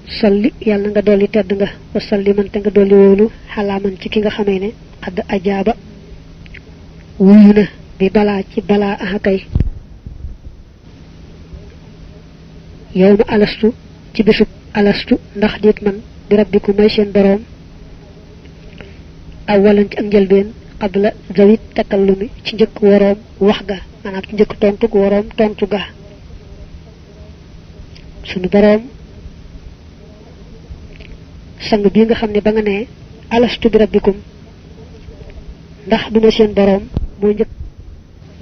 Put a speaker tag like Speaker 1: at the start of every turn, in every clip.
Speaker 1: salli yalla nga doli tedd nga wa salli man te nga doli wolu halaman ci ki nga xamé né ad ajaba wuyuna bi bala ci bala ahakay yawma alastu ci bisub alastu ndax dit man bi rabbikum may seen borom awalan ci ak njëlbeen qabla zawit takallumi ci njëkk worom wax ga manam ci njëkk tontu worom tontu ga sunu borom sang bi nga xamne ba nga ne alastu bi rabbikum ndax duma seen borom mo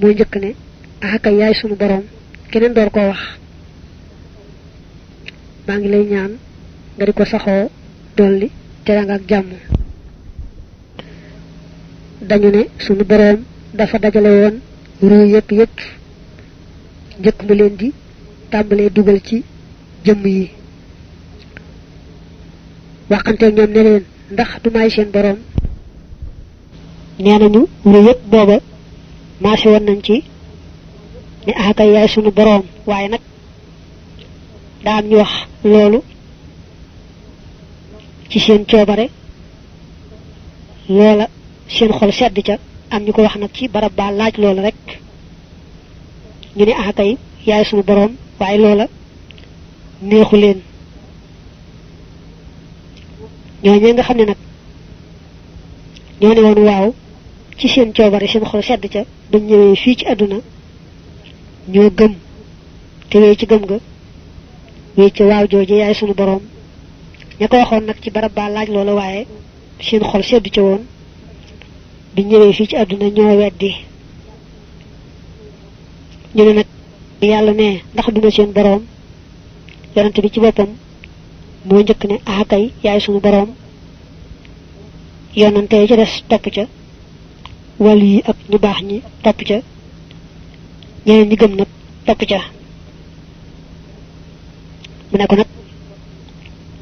Speaker 1: njëkk ne aka yaay sunu borom keneen door ko wax ba ngi lay ñaan nga diko saxo dolli teranga ak jamm dañu ne sunu borom dafa dajale won ru yépp njëkk mu leen di tambalé dugal ci jëm yi waxante ñoom ne leen ndax du may seen borom nenañu ru yépp booba maasi won nañ ci ni akay yaay sunu borom waaye nag daa am ñu wax loolu ci seen coobare loola seen xol sedd ca am ñu ko wax nag ci barab ba laaj loola rek ñu ne akay yaay sunu borom waaye loola neexu leen ñooñu nga xam ne nag ñoo ne woon waaw ci seen coobare seen xol sedd ca ba ñëwee fii ci àdduna ñoo gëm te wéy ci gëm ga wéy ci waaw jooju yaay sunu borom ña ko waxoon nag ci barab ba laaj loola waaye seen xol sedd ca woon bi ñëwee fii ci àdduna ñoo weddi ñu ne nag yàlla ne ndax duma seen borom yonent bi ci boppam moo njëkk ne akay yaay sunu borom yonante ci des topp ca wàll yi ak ñu baax ñi topp ca ñeneen ñi gëm nag topp ca mu ne ko nag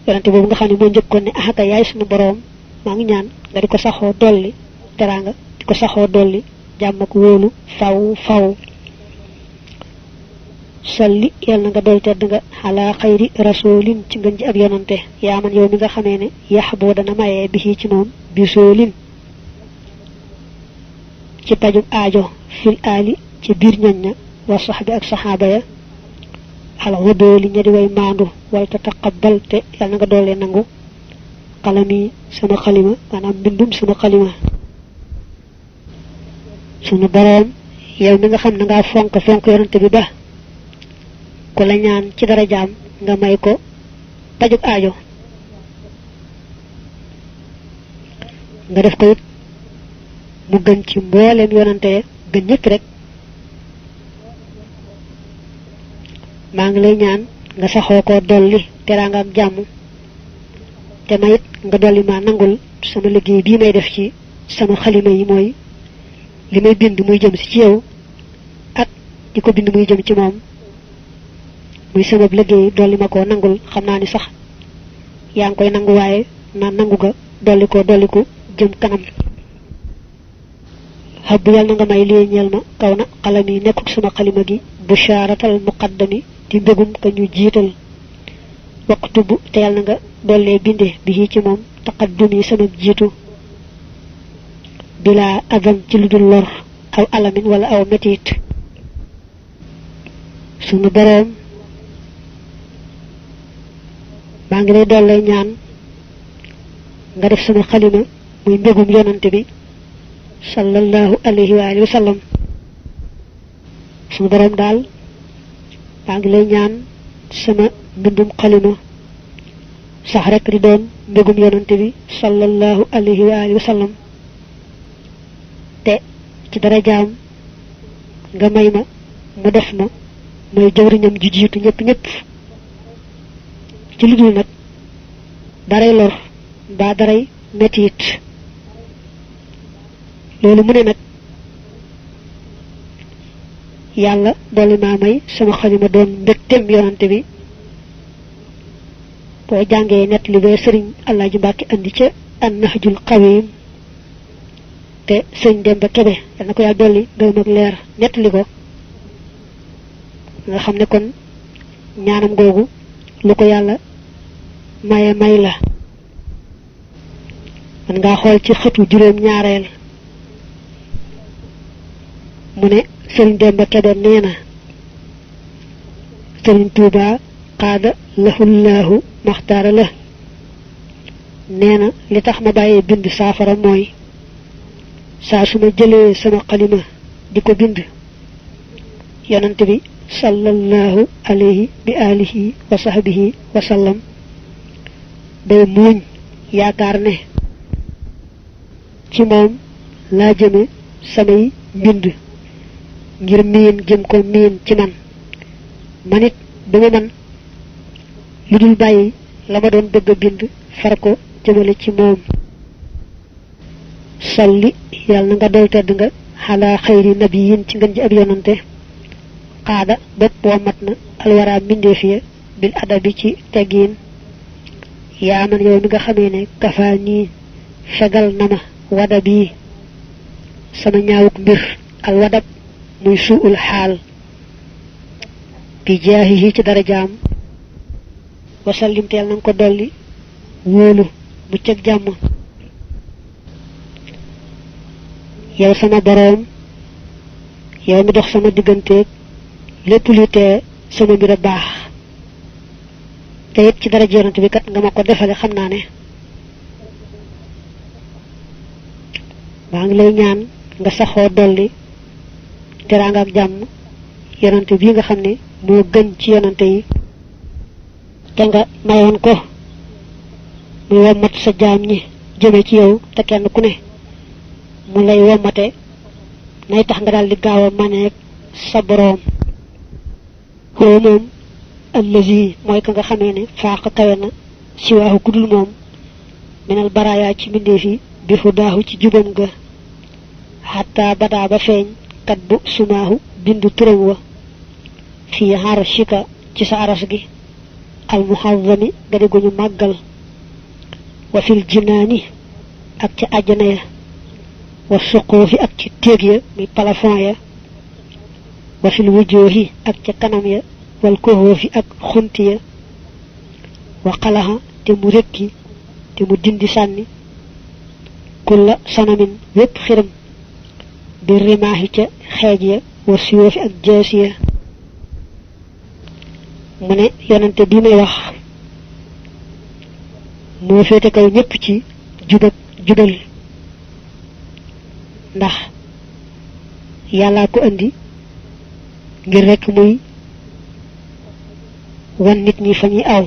Speaker 1: yonante boobu nga xam ne moo njëkkoon ne akay yaay sunu borom maa ngi ñaan nga di ko saxoo dolli teranga di ko saxoo dolli jàmm ak wóolu faw salli yalla nga doy tedd nga ala khayri rasulin ci ngën ci ab yonante ya man yow mi nga xamé ne yahbu dana maye bi ci mom bi solin ci paju aajo fil ali ci bir ñoñna wa sahbi ak sahaba ya ala wudoli ñadi way mandu wal tataqabbal te yalla nga dolé nangu qalami sama khalima manam bindum sama khalima sunu borom yow mi nga xam na nga fonk yonante bi ba ko la ñaan ci dara jaam nga may ko pajuk aajo nga def ko mu gën ci mboolem yonante gën ñëpp rek maa ngi lay ñaan nga saxoo ko dolli teranga ak jàmm te mayit nga dolli ma nangul sama liggéey bii may def ci sama xalima yi mooy li may bind muy jëm ci yow ak di ko bind muy jëm ci moom muy sama liggéey dolli ma ko nangul xam naa ni sax yaa ngi koy nangu waaye na nangu ga dolli ko jëm kanam habbu yàlla nga may lii ñeel ma kaw na xalam yi nekkuk sama xalima gi busharatal muqaddami di mbégum ka ñu jiital waqtu bu te yàlla nga dollee binde bi ci moom taqaddum yi sama jiitu bila adam ci lu dul lor aw alamin wala aw metit sunu borom maa ngi lay dollee ñaan nga def sama xalima muy mbégum yonante bi sallallahu alayhi wa alihi wa sallam sunu borom daal maa ngi lay ñaan sama mbindum xalima sax rek di doon mbégum yonante bi sallallahu alayhi wa alihi wa sallam te ci dara jaam nga may ma mu def ma mooy jawriñam ju jiitu ñëpp ci lu dul nag daray lor mbaa daray metit loolu mu ne nag yàlla dolli maa may sama xalima doon mbégtem yonante bi boo jàngee net li bee sëriñ Alaaji Mbàkke andi ca an nahjul qawim te sëñ Demba Kebe yal na ko yàlla dolli gërëm ak leer net li ko nga xam ne kon ñaanam googu lu ko yàlla maye may la man nga xol ci xëtu juroom ñaareel mu ne sëriñ Demba Kebe neena sëriñ Tuuba qaada lahullahu maxtaara la neena li tax ma bàyyee bind saafara mooy saa su ma jëlee sama xalima di ko bind yonent bi sallallahu alayhi bi alihi wa sahbihi wa sallam day muuñ yaakaar ne ci moom laa jëme samay mbind ngir miin jëm ko miin ci man manit dama man lu dul bàyyi la ma doon bëgg a bind far ko jëmale ci moom salli yàlla nga dool tedd nga xalaa xayri nabiyin ci ngën ji ab yonante qaada bopp womat na alwara mbindeef ya bil adabi ci teggiin yaa man yow mi nga xamee ne kafaa nii fegal na ma wadab yi sama ñaawuk mbir al wadab muy suul xaal bi jaahihi ci darajaam wasallim teel nanga ko dolli wóolu bu cëg jàmm yow sama boroom yow mi dox sama digganteeg lépp lu tee sama mbir a baax te it ci daraja yonent bi kat nga ma ko defale xam naa ne maa ngi lay ñaan nga saxoo dolli teraanga ak jàmm yonante bi nga xam ne moo gën ci yonante yi te nga mayoon ko muy wommat sa jaam ñi jëme ci yow te kenn ku ne mu lay wommate nay tax nga daal di gaaw a maneeg sa boroom koo moom allazi mooy ka nga xamee ne faax kawe na si waaxu kudul moom minal baraaya ci mbindeef yi bi fu daaxu ci jubam ga xataa badaa ba feeñ kat bu sumaahu bindu turam wa fii arshika ci sa aras gi al muhazzami gadi guñu màggal wa fil jinaani ak ci àjjana ya wa suquufi ak ci téeg ya muy plafond ya wa fil wujuhi ak ca kanam ya wal kuhufi ak xunti ya wa xalaha te mu rekki te mu dindi sànni kulla sanamin wépp xiram bi rimaahi ca xeej ya wa siyoofi ak jees ya mu ne yonante bi may wax moo féete kaw ñépp ci jub ak jubal ndax yàllaa ko andi ngir rekk muy wan nit ñi fa ñuy aw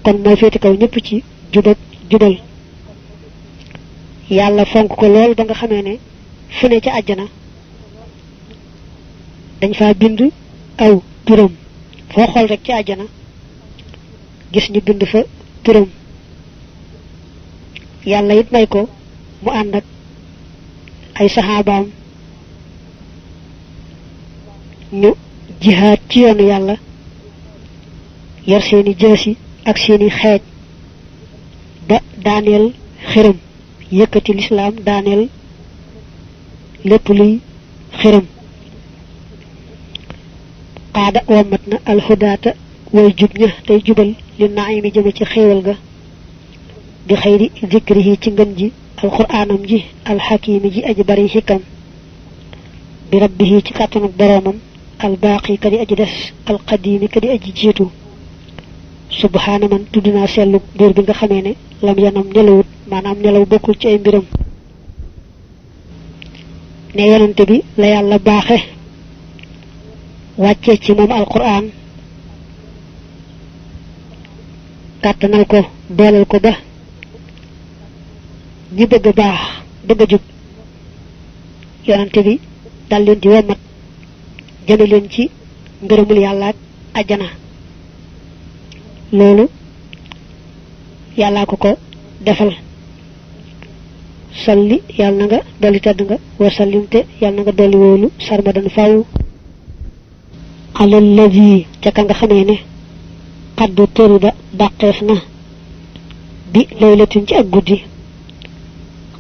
Speaker 1: kon mooy féete kaw ñépp ci jub ak jubal yàlla fonk ko lool ba nga xamee ne fu ne ca àjjana dañ fa bind aw turam foo xool rek ci àjjana gis ñu bind fa turam yàlla it may ko mu ànd ak ay saxaabaam ñu jihaad ci yoonu yàlla yor seeni jaasi ak seeni xeej ba daaneel xërëm yëkkati lislaam daaneel lépp luy xërëm qaada wammat na alhudaata way jub ña tey jubal li naimi jëme ci xéewal ga bi xayri zikrihi ci ngën ji alquraanam ji alxakimi ji aji bari xikam bi rabbihi ci kàttanuk boroomam albaaqi ka di aji des alqadimi ka di aji jiitu subhaana man tudd naa sellu buur bi nga xamee ne lam yanam nelawut maanaam nelaw bokkul ci ay mbiram ne yonante bi la yàlla baaxe wàcce ci moom alquran kàttanal ko dooleel ko ba ñi bëgg a baax bëgg a jub yonante bi dal leen di womat jëme leen ci ngërëmul yàlla ak ajjana loolu yàllaa ko ko defal salli yàlla na nga dolli tedd nga wa sallimte yàlla na nga dolli wóolu sarmadan faw alallazi ca ka nga xamee ne xaddu tërida dàqeef na bi laylatin ci ak guddi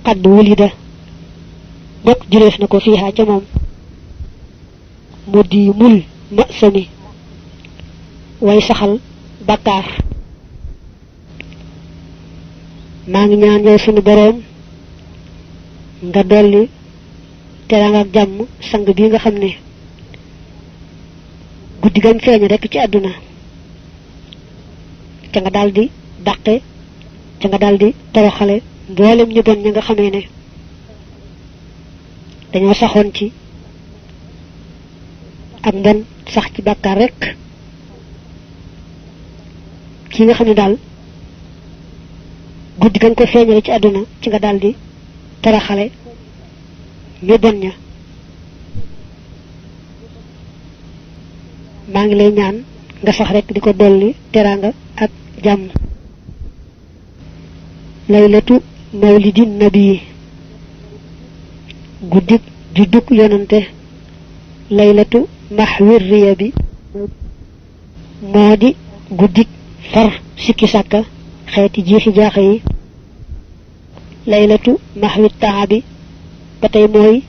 Speaker 1: xaddu wulida bokk juleef na ko fiihaa ca moom mu di mul ma sami way saxal bakkaar maa ngi ñaan yow sunu boroom nga dolli teraanga ak jàmm sang bi nga xam ne guddi gam feeñ rek ci àdduna ca nga daldi dàqe ca nga daldi toroxale mboolem ñu bon ñi nga xamee ne dañoo saxoon ci ak mbon sax ci bàkkaar rek ki nga xam ne daal guddi gam ko feeñale ci àdduna ci nga daldi toroxale ñu bon ña maa ngi lay ñaan nga sax rek di ko dolli teraanga ak jàmm laylatu mawlidin nabi guddik judduk yonante laylatu mahwir riya bi moo di guddik far sikki sàkka xeeti jiixi jaaxa yi laylatu mahwit taabi ba tey mooy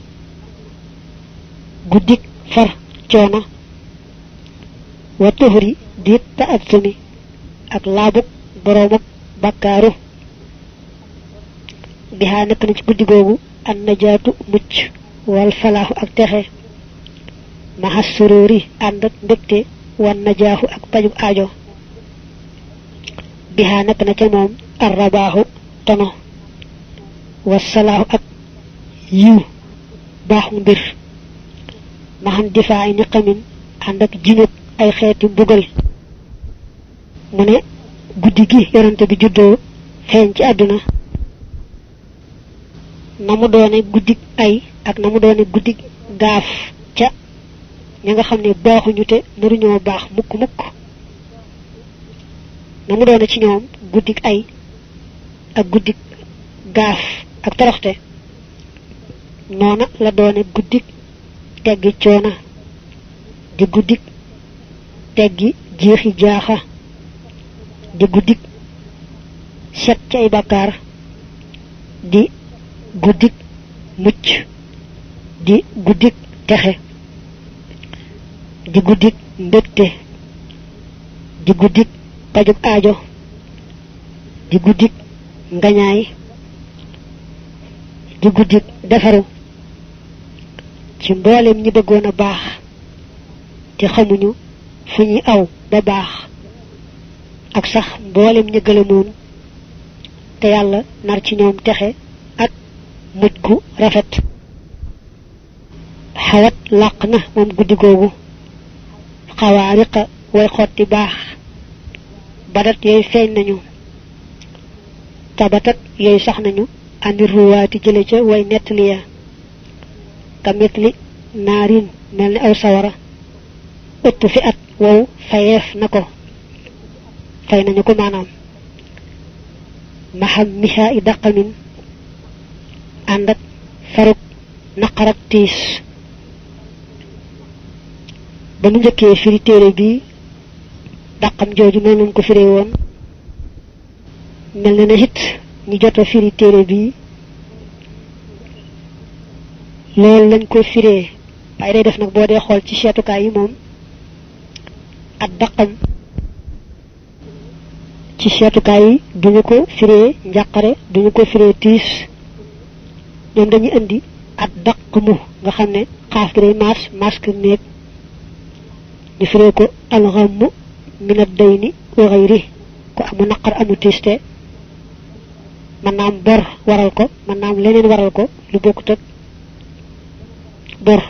Speaker 1: guddik far coona wa tuhri diit ta ak sumi ak laabuk boroom ak bakkaaru bihaa nekk na ci guddi googu an najaatu mucc wal falaaxu ak texe mahas sururi ànd ak mbégte wan najaaxu ak pajug aajo bihaa nekk na ca moom arrabaaxu tono wasalaaxu ak yiw baaxu mbir maxan difaa ay niqamin ànd ak jiñut ay xeeti mbugal mu ne guddi gi yonante bi juddoo feeñ ci àdduna na mu doone guddik ay ak na mu doone guddik gaaf ca ña nga xam ne baaxuñu te mënuñoo baax mukk mukk na mu doone ci ñoom guddik ay ak guddik gaaf ak toroxte noona la doone guddik teggi coona di guddik teggi jeexi jaaxa di guddik set ci ay bàkkaar di guddik mucc di guddik texe di guddik mbégte di guddik pajug aajo di guddik ngañaay di guddik defaru ci mboolem ñi bëggoon a baax te xamuñu fu ñuy aw ba baax ak sax mboolem ñi gëlëmoon te yàlla nar ci ñoom texe ak mujj gu rafet xawat làq na moom guddi googu xawaariqa way xotti baax badat yooyu feeñ nañu tabatat yooyu sax nañu andi ruwaati jële ca way nettali ya ka mitli naarin mel ni aw sawara ëpp fi at wow fayeef na ko fay nañu ko maanaam maxam miha i daqamin ànd ak faruk naqar ak tiis ba nu njëkkee firi téere bi daqam jooju noonu lañ ko firee woon mel na ne it ñi jot a firi téere bi loolu lañ ko firee waaye day def nag boo dee xool ci seetukaay yi moom ak daqam ci seetukaay yi duñu ko firee njàqare duñu ko firee tiis ñoom dañuy indi ak daq mu nga xam ne xaaf gi day maas masque néeg ñu firee ko alxamu minad dayni wa xayri ko amu naqar amu tiiste mën naa am bor waral ko mën naa am leneen waral ko lu bokkut ak bor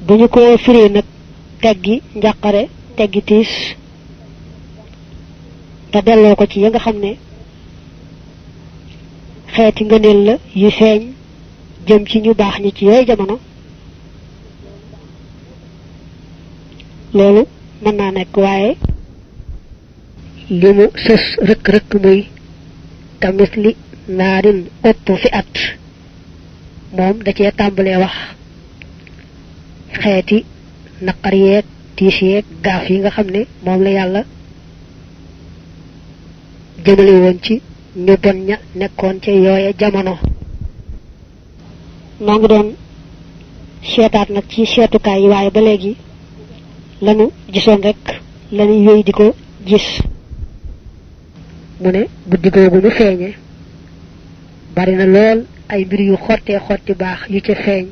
Speaker 1: bu ñu ko firee nag teggi njàqare teggi tiis te delloo ko ci ya nga xam ne xeeti ngëneel la yu feeñ jëm ci ñu baax ñi ci yooyu jamono loolu mën naa nekk waaye li mu sës rëkk-rëkk muy tamit li naarin ëpp fi at moom da cee tàmbalee wax xeeti naqar yeeg tiis yeeg gaaf yi nga xam ne moom la yàlla jëmale woon ci ñu bon ña nekkoon ca yooye jamono noo ngi doon seetaat nag ci seetukaay yi waaye ba léegi lanu gisoon rek lanu yooyu di ko gis mu ne guddi googu mu feeñe bari na lool ay mbir yu xotti baax yu ca feeñ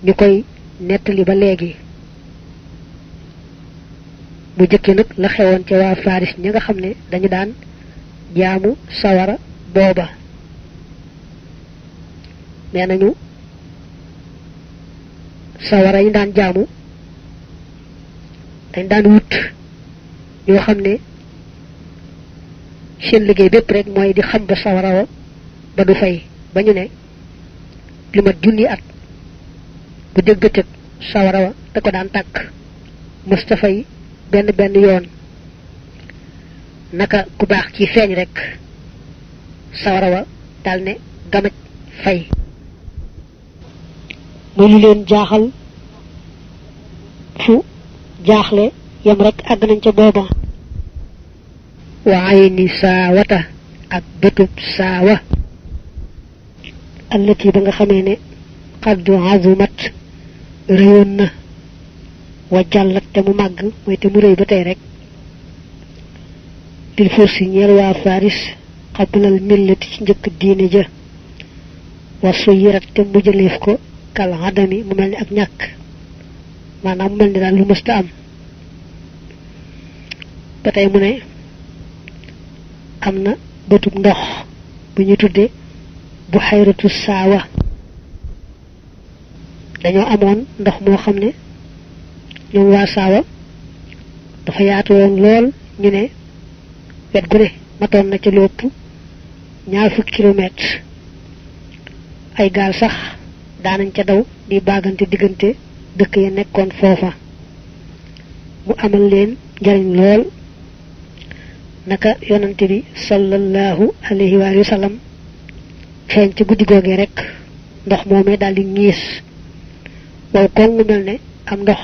Speaker 1: ñu koy nettali ba léegi bu jëkke nag la xewoon ca waa Faris ña nga xam ne dañu daan jaamu sawara booba nee nañu sawara yi daan jaamu dañ daan wut ñoo xam ne seen liggéey bépp rek mooy di xam ba sawara wa ba du fay ba ñu ne lu mat junni at bu dégg bëccëg sawara wa da ko daan tàkk Mustafa yi benn yoon naka ku baax ci feeñ rek sawara wa dal ne gamaj fay muy lu leen jaaxal fu jaaxle yam rek àgg nañ ca booba wa ayni saawata ak bëtub saawa allati ba nga xamee ne qaddu azumat réyoon na wa jàllat te mu màgg mooy te mu rëy ba tey rek lil fursi ñeel waa Faris xablal millati ci njëkk diine ja wa suyirat te mu jëleef ko kal adami mu mel ni ak ñàkk maanaam mu mel ni daal lu mësta am ba tey mu ne am na bëtub ndox bu ñu tudde bu xayratu saawa dañoo amoon ndox moo xam ne ñoom waa saawa dafa yaatu woon lool ñu ne wet gu ne matoon na ca lu ëpp 20 kilomètres ay gaal sax daanañ ca daw di baagante diggante dëkk ya nekkoon foofa mu amal leen njariñ lool naka yonante bi sallallahu alayhi wa sallam feeñ ci guddi googee rek ndox moomee daal di ñiis waaw kon mu mel ne am ndox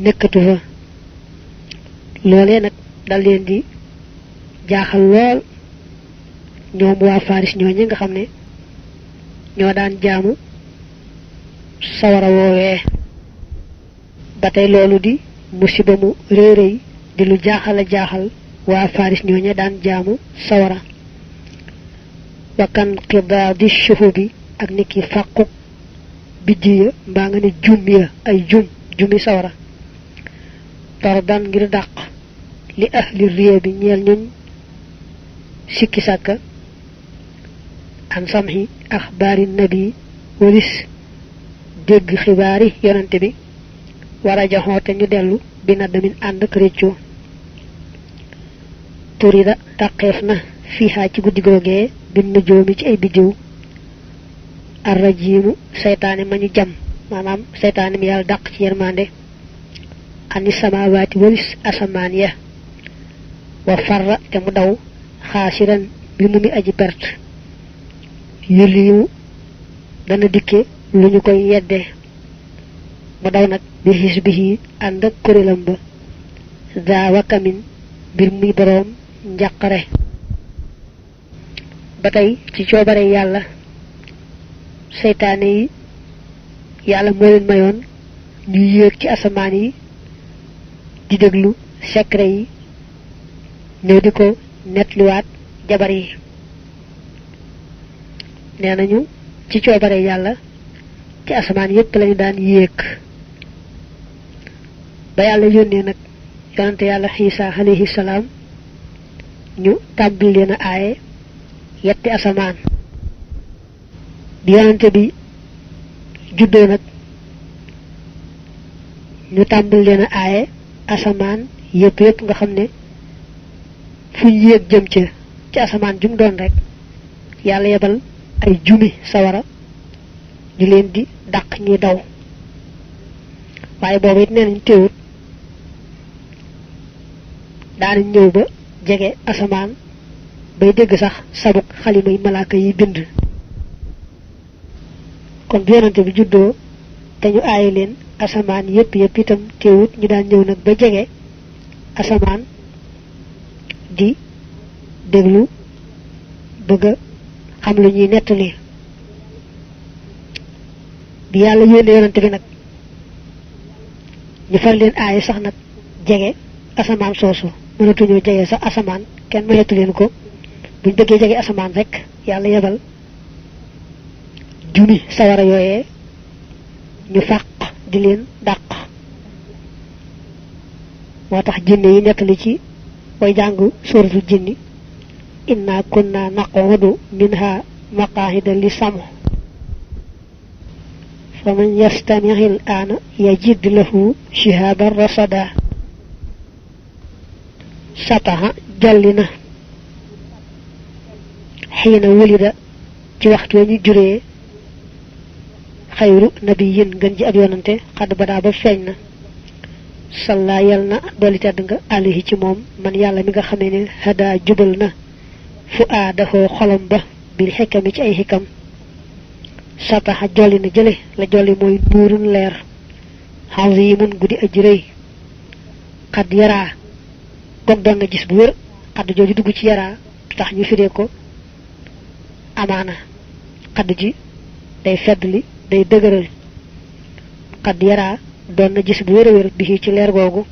Speaker 1: nekkatu fa loolee nag dal leen di jaaxal lool ñoom waa Faris ñooñu nga xam ne ñoo daan jaamu sawara woowee ba tey loolu di musiba mu réeréy di lu jaaxal waa Faris ñooñu daan jaamu sawara wakkan qidaadi shuhubi ak niki fàqu biddiya mbaa nga ne jum ya ay jumi sawara tardan ngir dàq li ahli riya bi ñeel ñun sikki sàkka an samhi axbaari nabi walis dégg xibaari yonante bi war a jaxoo te ñu dellu bi na damin ànd ak réccoo turida taqeef na fiihaa ci guddi googee bin na joomi ci ay biddiw arrajimu seytaane ma ñu jam maanaam seytaane mi yàlla dàq ci yermande ani samawaati walis asamaan ya wa farra te mu daw xaasiran bi mu mi aji perte yëliwu dana dikke lu ñu koy yedde mu daw nag bi xisbihi ànd ak kuréelam ba za wakamin mbir muy boroom njàqare ba tey ci coobare yàlla seytaane yi yàlla moo leen mayoon ñu yéeg ci asamaan yi di déglu secret yi ñëw di ko netliwaat jabar yi nee nañu ci coobare yàlla ci asamaan yépp lañu daan yéeg ba yàlla yónnee nag yonante yàlla Xiisa alayhi salaam ñu tàmbali leen a aaye yetti asamaan bi yonante bi juddoo nag ñu tàmbali leen a aaye asamaan yépp nga xam ne fu ñu yéeg jëm ca ci asamaan jum doon rek yàlla yebal ay jumi sawara ñu leen di dàq ñuy daw waaye boobu it nee nañ teewut daanañ ñëw ba jege asamaan bay dégg sax sabuk xalima yi malaaka yi bind kon bi yonante bi juddoo te ñu aaye leen asamaan yépp itam teewut ñu daan ñëw nag ba jege asamaan di déglu bëgg xam lu ñuy nettali bi yàlla yónnee yonante bi nag ñu far leen aaye sax nag jege asamaan soosu mënatuñoo jege sa asamaan kenn mayatu leen ko buñ bëggee jege asamaan rek yàlla yebal jumi sawara yooyee ñu fàq di leen dàq moo tax jinne yi nettali ci way jàng suratul jinni inna kunna naqudu minha maqaahida li sam faman yastamihil aana yajid lahu shihaban rasada sataha jallina xiina wulida ci waxtu ñu juree xayru nabiyin gën ji ab yonante xadd badaa ba feeñ na salla yal na dolli tedd nga alihi ci moom man yàlla mi nga xamee ne hada jubal na fu aadahoo xolam ba bil xikami ci ay xikam sataxa jolli na jële la jolli mooy nuurun leer azimun guddi aji rëy xad yaraa goog doon na gis bu wér xadd jooju dugg ci yaraa tax ñu firee ko amaana xadd ji day feddli day dëgëral xad yaraa doon na gis bu wér a wér bi ci leer googu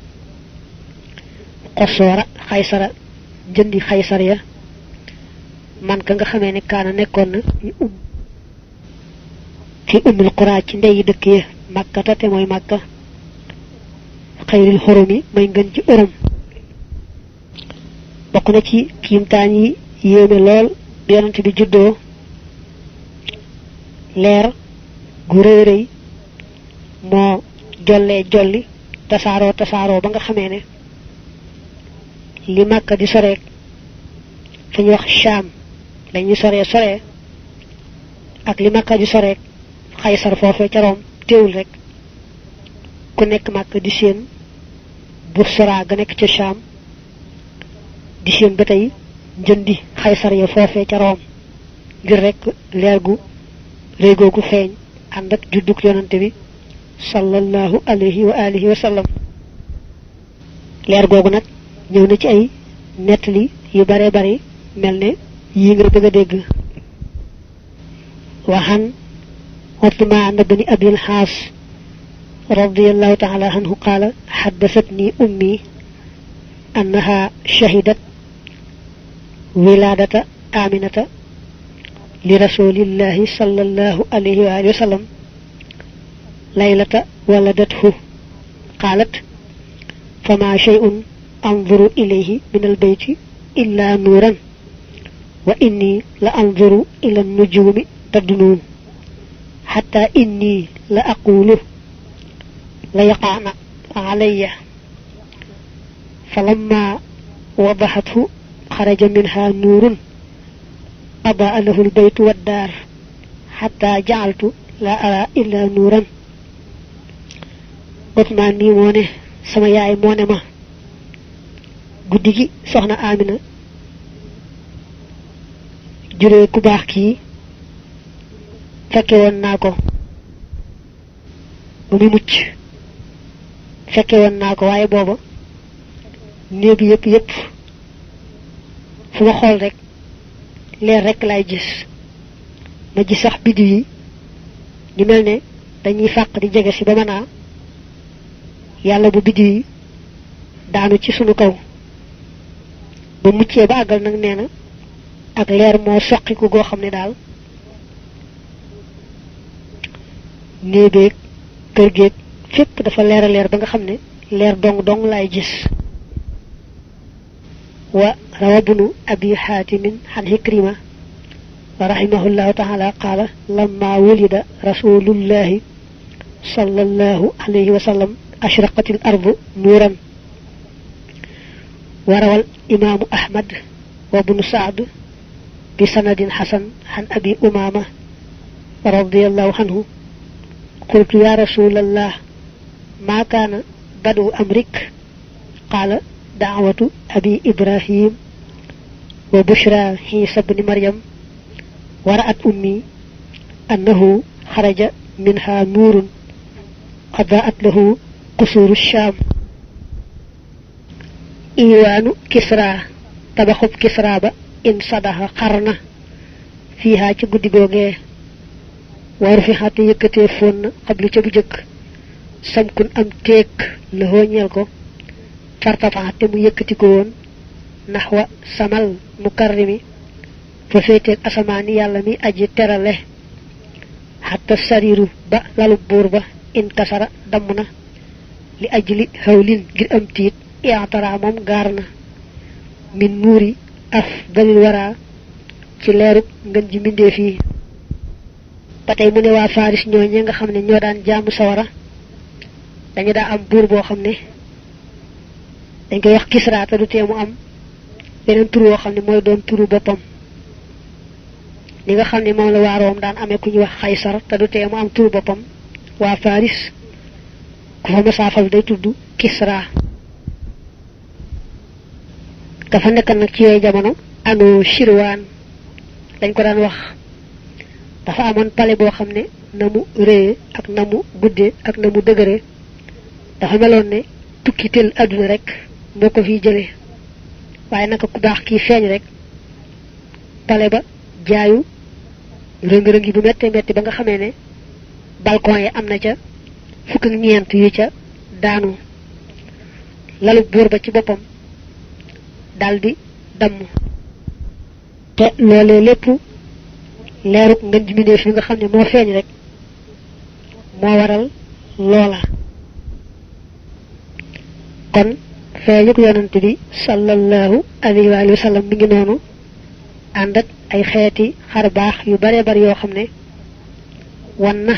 Speaker 1: xosoora xaysara jëndi xaysar ya man ka nga xamee ne kaana nekkoon na fi ummul quraa ci ndeyi dëkk ya màkkata te mooy màkka xayril xurumi may ngën ci ërëm bokk na ci kiimtaan yi yéeme lool bi yonent bi juddoo leer gu rëy rëy moo jollee jolli tasaaroo ba nga xamee ne li màkka di soreek fa ñu wax Shaam lañuy soree ak li màkka di soreek xaysar foofee ca Room teewul rek ku nekk màkk di seen Busra ga nekk ca Shaam di seen ba tey njëndi xaysar ya foofee ca Room ngir rek leer gu réy googu feeñ ànd ak juddug yonante bi sallallahu alayhi wa alihi wa sallam leer googu nag ñëw na ci ay nettali yu bare bari mel ne yi nga bëgg a dégg waxan Uthman bni Abil Haas radiyallahu ta'ala anhu qaala haddathatni ummi annaha shahidat wiladata aminata li rasulillahi sallallahu alayhi wa alihi wa sallam laylata waladathu qaalat fama shay'un anzuru ilayhi min albayti illa nuuran wa inni la anzuru ila an-nujumi tadnu hatta inni la aqulu la yaqa'na alayya falamma wadahathu kharaja minha nuurun adaa lahu albaytu wad-daar hatta ja'altu la ara illa nuuran Uthman mi moo ne sama yaay moo ne ma guddi gi soxna Amina juree ku baax kii fekke woon naa ko ba muy mucc fekke woon naa ko waaye booba néeg yëpp fu ma xool rek leer rek laay gis ma gis sax biddiw yi ñu mel ne dañuy fàq di jege si ba mën a yàlla bu biddiw yi daanu ci sunu kaw ba muccee ba àggal nag nee na ak leer moo soqiku goo xam ne daal néebeeg kër géeg fépp dafa leer a leer ba nga xam ne leer dong laay gis wa rawa bunu abi xaatimin xan Ikrima rahimahullahu taala qaala lamma wulida rasulullahi sallallahu alayhi wa sallam أشرقت الأرض نورا وروى الإمام أحمد وابن سعد بسند حسن عن أبي أمامة رضي الله عنه قلت يا رسول الله ما كان بدء أمرك قال دعوة أبي إبراهيم وبشرى عيسى بن مريم ورأت أمي أنه خرج منها نور أضاءت له قصور الشام إيوان كسرى تبخب كسرى با إن صدها قرن فيها ci guddi googee war fi xati yëkkatee fon qablu ca bu jëkk samkun am teek la ñeel ko fartafa te mu yëkkati ko woon naxwa samal mukarrimi fa féeteeg asamaani yàlla mi aji terale xatta sariru ba lalu buur ba inkasara damm na li ajli hawlin ngir am tiit iatara moom gaar na min nuuri af dalil wara ci leerub ngën ji mbindeef yi ba tey mu ne waa Faris ñooñe nga xam ne ñoo daan jaamu sawara dañu daa am buur boo xam ne dañ koy wax Kisra te du tee mu am beneen tur woo xam ne mooy doon turu boppam li nga xam ne moom la waa Room daan amee ku ñuy wax Xaysar te du tee mu am turu boppam waa Faris ku fa masaafal day tudd Kisra dafa nekk nag ci yooyu jamono anu Shirwaan dañ ko daan wax dafa amoon palais boo xam ne na mu réye ak na mu guddee ak na mu dëgëre dafa meloon ne tukki tel àdduna rek moo ko fiy jëlee waaye naka ku baax kii feeñ rek palais ba jaayu rëng-rëng yi bu metti metti ba nga xamee ne balcon yi am na ca fukk ak ñeent yu ca daanu lalu buur ba ci boppam daldi damm te loolee lépp leeruk ngën ji mbindeef yi nga xam ne moo feeñ rek moo waral loola kon feeñuk yonante bi sallallahu alayhi wa sallam mi ngi noonu ànd ak ay xeeti xar baax yu bare bari yoo xam ne wan na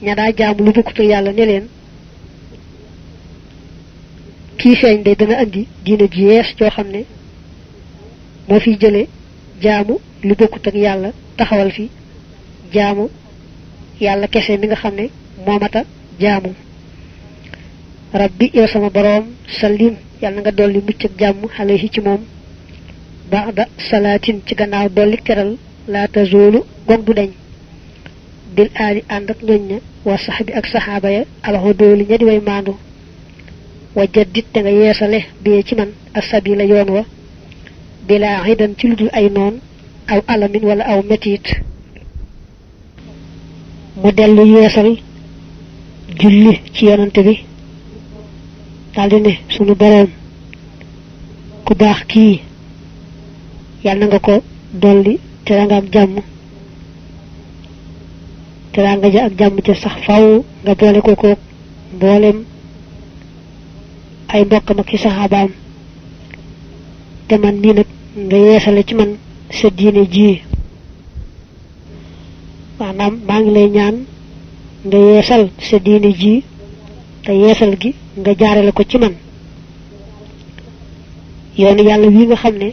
Speaker 1: ña daa jaamu lu bokkutul yàlla ne leen kii feeñ de dana andi diina ji yees joo xam ne moo fiy jële jaamu lu bokkut ak yàlla taxawal fi jaamu yàlla kese mi nga xam ne moomata jaamu rabbi yow sama boroom sallim yàlla nga dolli mucc ak jàmm alayhi ci moom ba'da salaatin ci gannaaw dolli teral laa tazoolu gog du deñ bil aali ànd ak ñoñ ña wa saxbi ak saxaaba ya alxu dooli ña di way maandu wa jaddit te nga yeesale bee ci man asabila yoon wa bilaa xidan ci lu dul ay noon aw alamin wala aw metit mu dellu yeesal julli ci yonante bi daldi ne sunu boroom ku baax kii yàlla na nga ko dolli teraanga ak jàmm teraanga ja ak jàmm ca sax faw nga boole ko koog mboolem ay mbokkam ak ci saxaabaam te man mii nag nga yeesale ci man sa diine ji maanaam maa ngi lay ñaan nga yeesal sa diine ji te yeesal gi nga jaarale ko ci man yoonu yàlla wi nga xam ne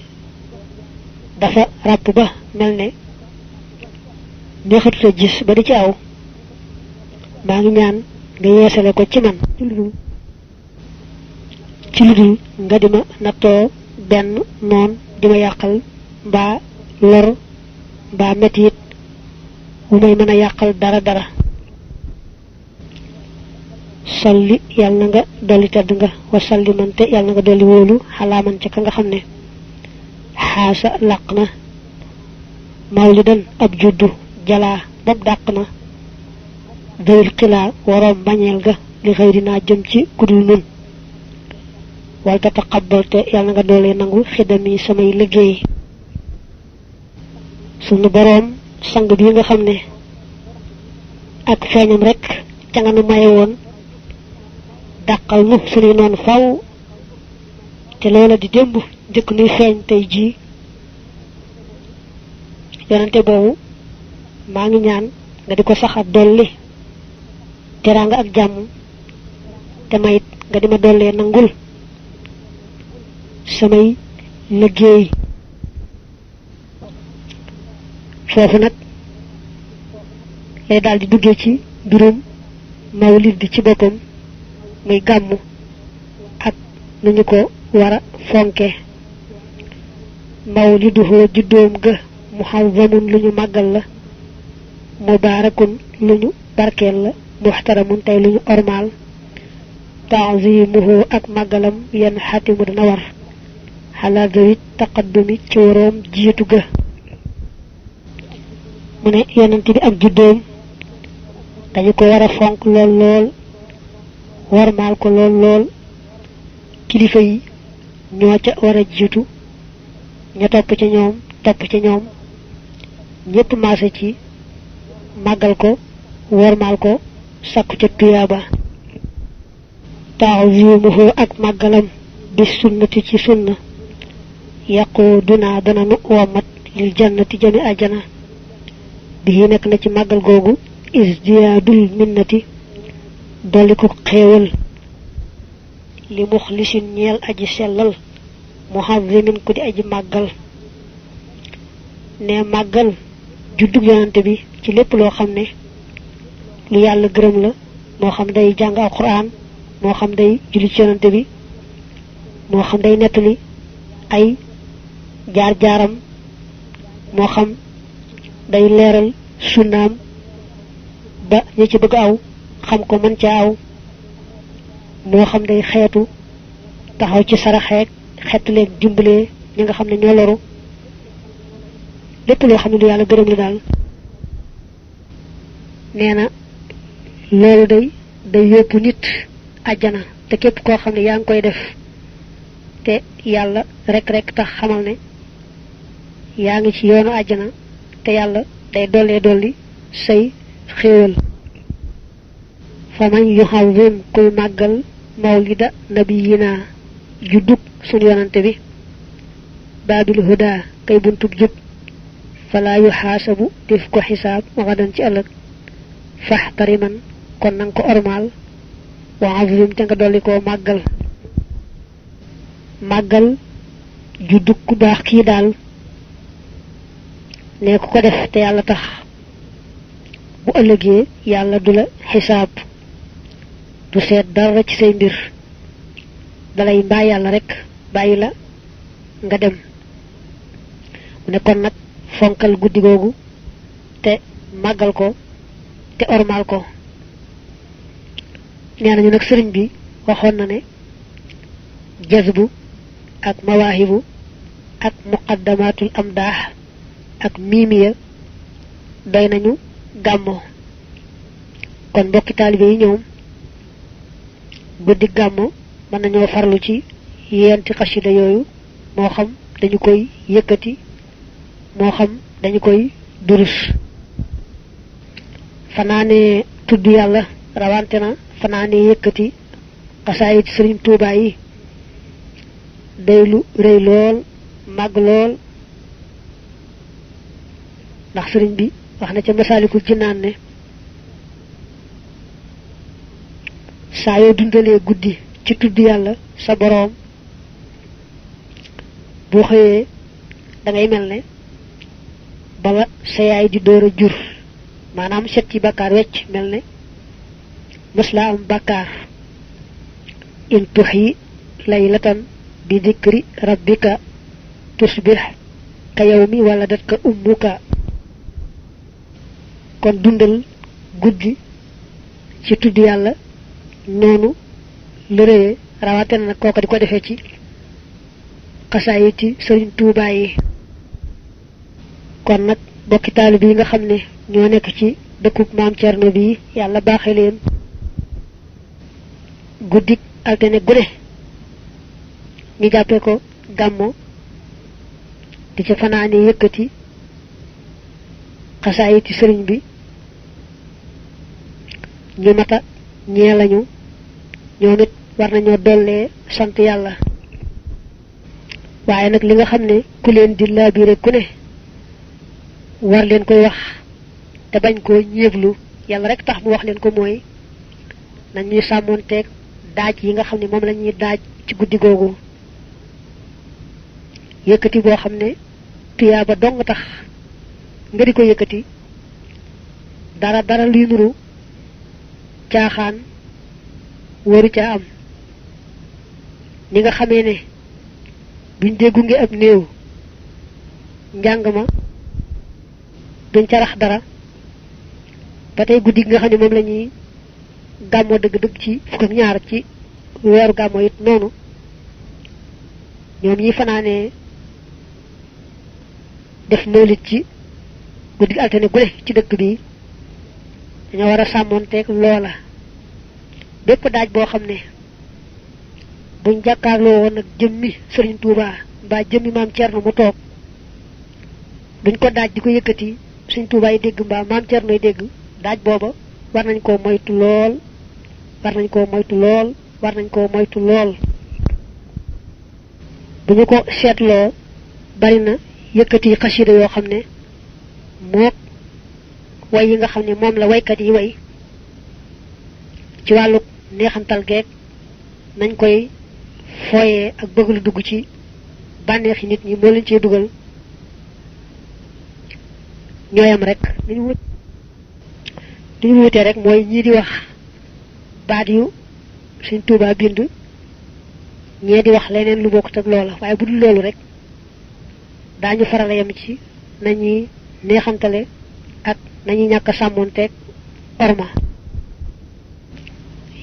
Speaker 1: dafa ràpp ba mel ne neexatu sa gis ba di ci aw maa ngi ñaan nga yeesale ko ci man ci lu dul nga di ma nattoo benn noon di ma yàqal mbaa lor mbaa metit wu may mën a yàqal dara dara salli yàlla na nga dolli tedd nga wa salli mante yàlla na nga dolli wóolu xalaaman ca ka nga xam ne xaasa làq na mawlidan ab juddu jalaa bopp dàq na dawil xilaa waroom bañeel ga li xëyri naa jëm ci kudul nun wal ta taqabbal te yàlla na nga doolee nangu xidami samay liggéey sunu boroom sang bi nga xam ne ak feeñam rek ca nga nu maye woon dàqal nu sunuy noonu faw te loola di démb njëkk nuy feeñ tey jii yonante boobu maa ngi ñaan nga di ko saxa dolli teraanga ak jàmm te mayit nga di ma dollee nangul samay liggéey foofu nag lay daal di duggee ci mbirum mawlid bi ci boppam muy gàmmu ak nu ñu ko war a fonke mawliduhu juddoom ga muhazzamun lu ñu màggal la mubaarakun lu ñu barkeel la muxtaramun tey lu ñu ormaal taazimuhu ak màggalam yenn xatimu dana war xalaa zawit taqaddumi ci waroom jiitu ga mu ne yonent bi ak juddoom dañu ko war a fonk lool lool warmaal ko lool lool kilifa yi ñoo ca wara jitu ña top ci ñoom ñepp maase ci magal ko wormal ko sakku ci tuyaba ta'zimuhu ak magalam bi sunnati ci sunna yaquduna dana nu wamat lil jannati jami ajana bi nek na ci magal gogu izdiadul minnati doliku xewal li mukhlisin ñeel aji sellal muhazzimin ku di aji magal ne magal juddug yonante bi ci lepp lo xamne lu yalla gërem la mo xam day jang alquran mo xam day julli ci yonante bi mo xam day netali ay jaar jaaram mo xam day leral sunnaam ba ñi ci bëgg aw xam ko mën ca aw mo xam day xéetu taxaw ci saraxeek xettaleeg dimbalee ñi nga xam ne ñoo loru lépp loo xam ne lu yàlla gërëm la daal nee na loolu day yóbbu nit àjjana te képp koo xam ne yaa ngi koy def te yàlla rek tax xamal ne yaa ngi ci yoonu àjjana te yàlla day dolli say xéewal faman yuhawwim kuy màggal mawlida nabiyina juddug sunu yonante bi babil huda kay buntub jub fala yuhasabu def ko xisaab waxadan ci ëllëg faxtariman kon nang ko ormal wa azlim te nga dolli koo màggal juddug ku baax kii daal ne ko def te yàlla tax bu ëllëgee yàlla du la xisaab du seet dara ci say mbir dalay mbaa yàlla rek bàyyi la nga dem mu ne kon nag fonkal guddi googu te màggal ko te ormal ko nee nañu nag sëriñ bi waxoon na ne jazbu ak mawaahibu ak muqaddamatul amdaax ak miimiya doy nañu gàmmo kon mbokki taalibe yi ñoom guddi gàmmo mën nañoo farlu ci yenti xasida yooyu moo xam dañu koy yëkkati moo xam dañu koy durus fanaane tudd yàlla rawante na fanaane yëkkati xasaayit sëriñ Tuubaa yi day lu rëy lool màgg lool ndax sëriñ bi wax na ca Masaalikul Jinaan ne saa yoo dundalee guddi ci tudd yàlla sa boroom boo xëyee da ngay mel ne bala sa yaay di door a jur maanaam set ci bàkkaar wecc mel ne mës laa am bàkkaar in tuxyi laylatan bi dikri rabbika tusbih ka yawmi waladatka ummuka kon dundal guddi ci tudd yàlla noonu lëree rawaten nag kooka di ko defee ci xasaayiti sëriñ Tuubaa yi kon nag bokki taalibe yi nga xam ne ñoo nekk ci dëkkub maam Cerno bi yàlla baaxe leen guddik altine gune ñu jàppee ko gàmmo di ca fanaane yëkkati xasaayiti sëriñ bi ñu mata ñee lañu ñoom it war nañoo dollee sant yàlla waaye nag li nga xam ne ku leen di laabire ku ne war leen koy wax te bañ koo ñeeblu yàlla rek tax mu wax leen ko mooy nañuy sàmmoonteeg daaj yi nga xam ne moom lañuy daaj ci guddi googu yëkkati boo xam ne tuyaaba dong tax nga di ko yëkkati dara luy nuru caaxaan waru ca am ni nga xamee ne buñ déggu ngi ab néew njàng ma duñ ca rax dara ba tey guddi nga xam ne moom la ñuy gàmmoo dëgg-dëgg ci fukk ak ñaar ci weeru gàmmoo it noonu ñoom ñi fanaanee def mawlit ci guddi altine gune ci dëkk bi dañoo war a sàmmoonteeg loola bépp daaj boo xam ne buñ jàkkaarloo woon ak jëmmi Serigne Touba mbaa jëmmi maam Thierno mu toog duñ ko daaj di ko yëkkati Serigne Touba yi dégg mbaa maam Thierno yi dégg daaj booba war nañ koo moytu lool war nañ koo moytu lool war nañ koo moytu lool bu ñu ko seetloo bari na yëkkati xasida yoo xam ne mook way yi nga xam ne moom la waykat yi way ci wàllu neexantal geeg nañ koy fooyee ak bëgg lu dugg ci bànneexi nit ñi moo leen cee dugal ñooyam rek li ñu wutee rek mooy ñii di wax baat yu Sëñ Tuubaa bind ñee di wax leneen lu bokkut ak loola waaye bu dul loolu rek daañu faral a yem ci nañuy neexantale ak nañuy ñàkk a sàmmoonteeg orma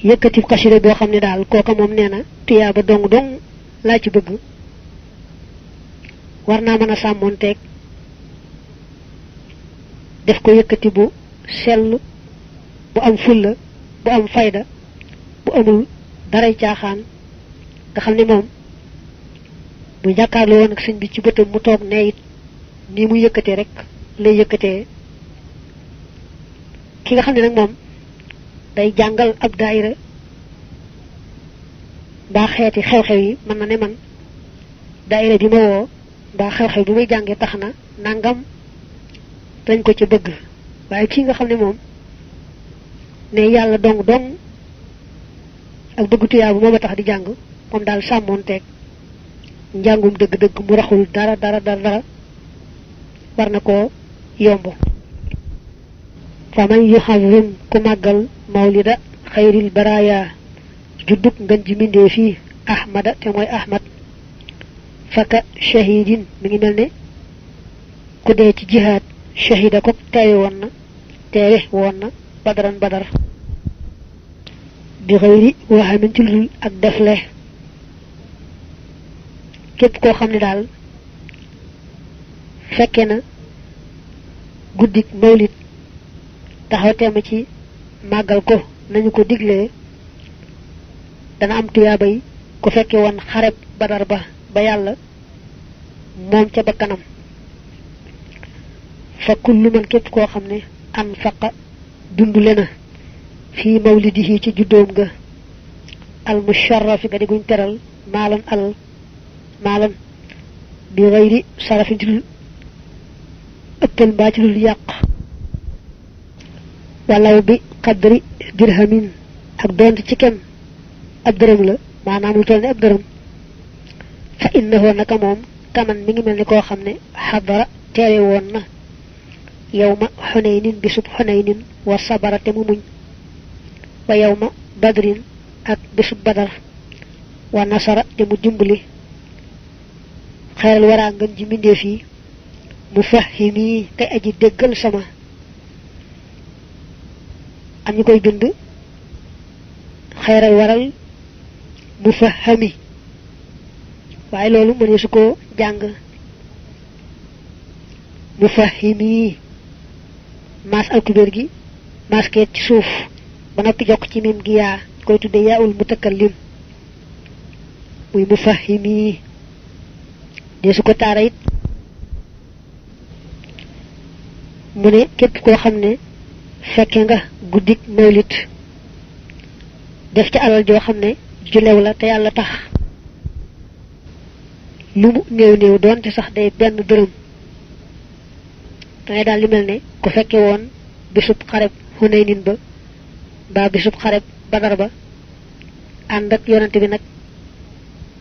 Speaker 1: yëkkati xasida boo xam ne daal kooka moom nee na tuyaaba dong dong laa ci bëgg war naa mën a sàmmoonteeg def ko yëkkati bu sell bu am fulla bu am fayda bu amul daray caaxaan nga xam ne moom bu jàkkaarloo woon ak sëñ bi ci bëtam mu toog ne it nii muy yëkkatee rek lay yëkkatee ki nga xam ne nag moom day jàngal ab daayira mbaa xeeti xew-xew yi mën na ne man daayira bi ma woo mbaa xew-xew bi may jàngee tax na nangam dañ ko ci bëgg waaye kii nga xam ne moom ne yàlla dong dong ak bëgg tuyaabu moom a tax di jàng moom daal sàmmoonteeg njàngum dëgg-dëgg mu raxul dara war na koo yomb fa man yuxazim ku màggal mawlida xayril baraya juddug ngën ji mindee fii ahmada te mooy ahmad faka shahidin mi ngi mel ne ku dee ci jihaad shahida ko teewe woon na badaran badar bi xëyri waxamin ci ludul ak defle képp koo xam ne daal fekke na guddik mawlid taxaw temm ci màggal ko nañu ko diglee dana am tuyaabay ku fekke woon xareb badar ba yàlla moom ca bakkanam fa kullu man képp koo xam ne an faqa dundule na fii mawlidihi ci juddoom ga al musharrafi ga di guñ teral maalan bi xayri sarafin ci dul ëppal mbaa ci dul yàq walaw bi qadri dirhamin ak doonte ci kem ab dërëm la maanaam lu toll ne ab dërëm fa innahu naka moom kaman mi ngi mel ni koo xam ne xadara teewe woon na yawma xunaynin bisub xunaynin wa sabara te mu muñ wa yawma badrin ak bisub badar wa nasara te mu dimbali xeeral waraa ngën ji mbindeef yi mu fahimi kay aji déggal sama am ñu koy bind xeeral waral mu fahami waaye loolu mënee su ko jàng mu fahimi maas alkubeer gi maas keet ci suuf ba noppi jokk ci mim gi yaa koy tudde yaa ul mutakallim muy mu fahimi dee su ko taara it mu ne képp koo xam ne fekke nga guddik mawlit def ci alal joo xam ne julew la te yàlla tax lu mu néew doonte sax day benn dërëm dangay daal li mel ne ku fekke woon bisub xareb Hunaynin ba mbaa bisub xareb Badar ba ànd ak yonante bi nag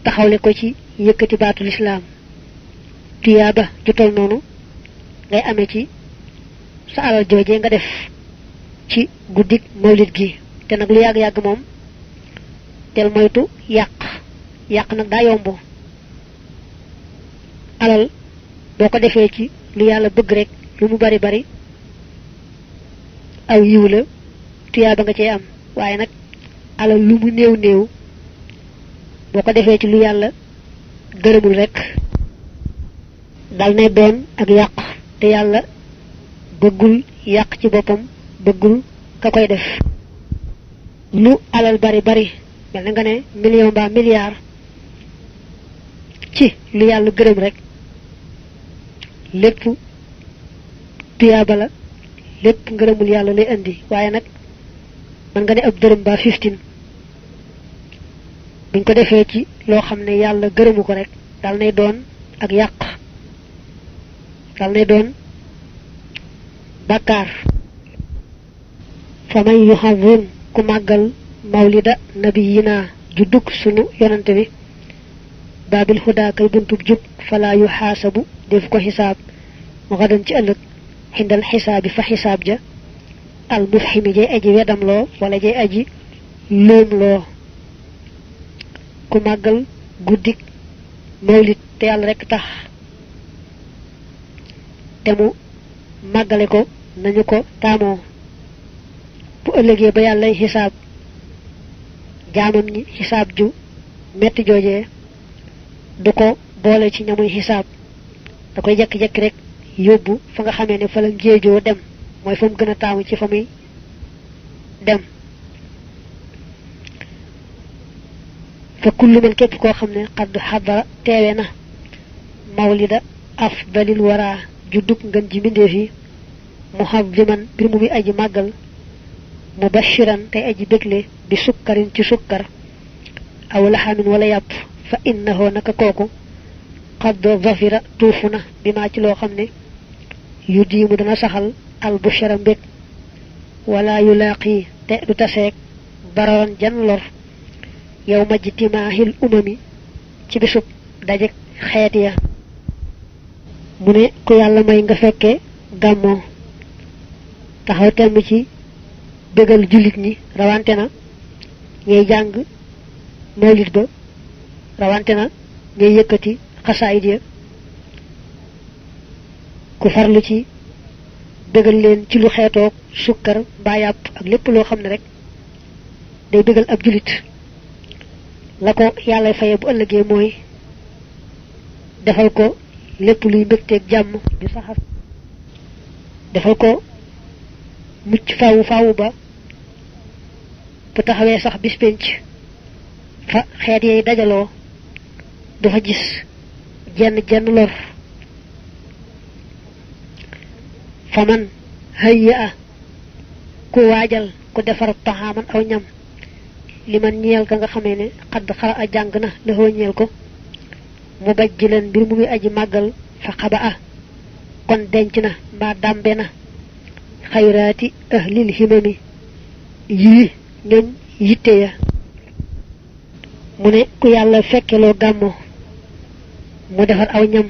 Speaker 1: taxawle ko ci yëkkati baatul islaam tuyaaba ju tol noonu ngay amee ci sa alal joojee nga def ci guddik mawlid gi te nag lu yàgg-yàgg moom tel moytu yàq nag daa yomb alal boo ko defee ci lu yàlla bëgg rek lu mu bari aw yiw la tuyaaba nga cee am waaye nag alal lu mu néew boo ko defee ci lu yàlla gërëmul rek dal nay doon ak yàq te yàlla bëggul yàq ci boppam bëggul ka koy def lu alal bari mel na nga ne million ba milliard ci lu yàlla gërëm rek lépp tuyaaba la lépp ngërëmul yàlla lay indi waaye nag mën nga ne ab dërëm ba 15 buñ ko defee ci loo xam ne yàlla gërëmu ko rek dal nay doon ak yàq dal nay doon bàkkaar fa man yuhazim ku màggal mawlida nabiyina juddug sunu yonante bi baabil huda kay buntub jub fala yuhaasabu def ko xisaab mu xadan ci ëllëg xindal xisaabi fa xisaab ja al mufhimi jay aji wedam loo wala jay aji luum loo ku màggal guddik mawlid te yàlla rek tax te mu màggale ko nañu ko taamoo bu ëllëgee ba yàllay xisaab jaamam ñi xisaab ju metti joojee du ko boole ci ñamuy xisaab da koy jekki-jekki rek yóbbu fa nga xamee ne fa la ngéejoo dem mooy fa mu gën a taamu ci fa muy dem fa kullu man képp koo xam ne xadd xadara teewe na mawlida afdalil wara juddug ngën ji mbindeef yi muhazziman bir mu bi aji màggal mubashiran tey aji bégle bi sukkarin ci sukkar aw laxamin wala yàpp fa innahu naka kooku qad zafira tuufu na bi maa ci loo xam ne yu diimu dana saxal al bushara mbég wala yulaaqi te du taseeg bararan jan lor yow majtimaahil umami ci bisub dajeg xeet ya mu ne ku yàlla may nga fekke gàmmoo taxaw temm ci bégal jullit ñi rawante na ñay jàng mawlid ba rawante na ñay yëkkati xasaayid ya ku farlu ci bégal leen ci lu xeetoog sukkar mbaa yàpp ak lépp loo xam ne rek day bégal ab jullit la ko yàlla faye bu ëllëgee mooy defal ko lépp luy mbégteeg jàmm di saxar defal ko mucc faawu ba bu taxawee sax bis penc fa xeet yay dajaloo dafa gis jenn lor fa man hayya a ku waajal ku defar taxaaman aw ñam li man ñeel ka nga xamee ne xadd xara a jàng na la ñeel ko mu baj ji leen mbir mu muy aji màggal fa xaba a kon denc na mbaa dàmbe na xayraati ahlil himami yii ñoñ yitte ya mu ne ku yàlla fekkeloo gàmmo mu defar aw ñam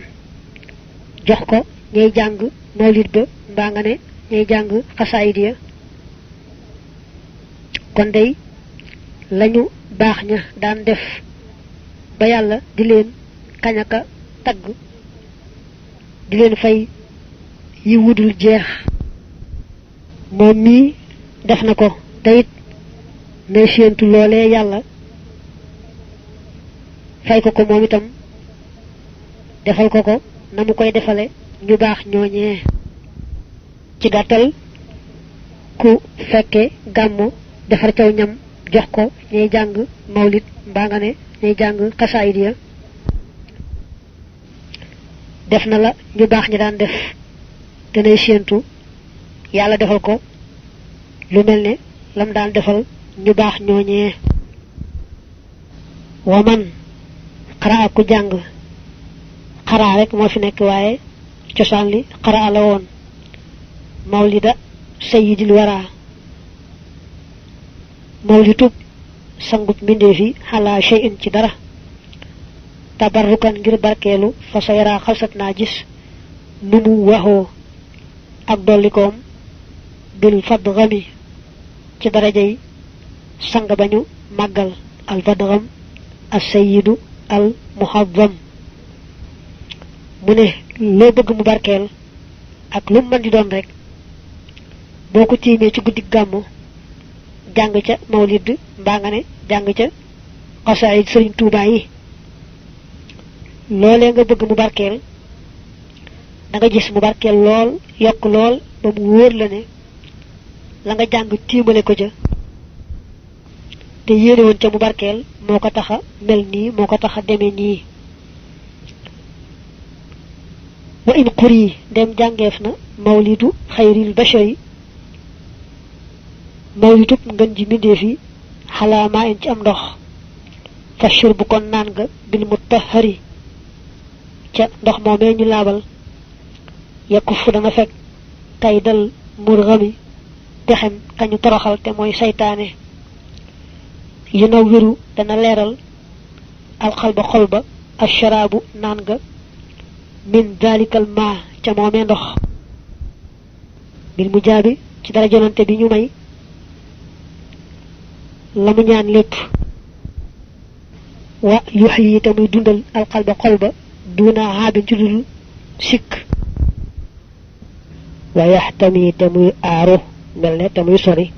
Speaker 1: jox ko ñay jàng mawlid ba mbaa nga ne ñay jàng xasaayid ya kon day lañu baax ña daan def ba yàlla di leen kañaka tagg di leen fay yi wudul jeex moom mii def na ko te it nay séentu loolee yàlla fay ko moom itam defal ko na mu koy defale ñu baax ñooñee ci gàttal ku fekke gàmmu defar caw ñam jox ko ñay jàng mawlid mbaa nga ne ñay jàng xasaayid ya def na la ñu baax ñi daan def te nay séentu yàlla defal ko lu mel ne lam daan defal ñu baax ñooñee wa man xaraa ku jàng xaraa rek moo fi nekk waaye cosaan li xaraa la woon mawlida sayyidil wara mawlitub sangub mbindeef yi xalaa shay'in ci dara tabarrukan ngir barkeelu fa sa yaraa xalsat naa gis nu mu waxoo ak dollikoom bil fadgami ci darajay sang bañu màggal al fadgam as sayyidu al muhazzam mu ne loo bëgg mu barkeel ak lu mën di doon rek boo ko tiimee ci guddi gàmmu jàng ca mawlid mbaa nga ne jàng ca xasaayid sëriñ Tuubaa yi loolee nga bëgg mu barkeel da nga gis mu barkeel lool yokk lool ba mu wóor la ne la nga jàng tiimale ko ca te yéene woon ca mu barkeel moo ko taxa mel nii moo ko taxa deme nii wa in quri dem jàngeef na mawlidu xayril bashari mawlidub ngën ji mbindéef yi xalaa maa in ci am ndox fa shurbu kon naan nga bil mutahari ca ndox moomee ñu laabal yakku fu dana fekk kay dal murgami pexem kañu toroxal te mooy saytaane yu na wiru dana leeral alxalba xol ba asharaabu naan nga min dalikal maa ca moomee ndox bil mu jaabi ci dara jonante bi ñu may la mu ñaan lépp wa yuxyi te muy dundal alxalba xol ba duna haabin ci dul sikk wa yaxtami te muy aaru mel ne te muy sori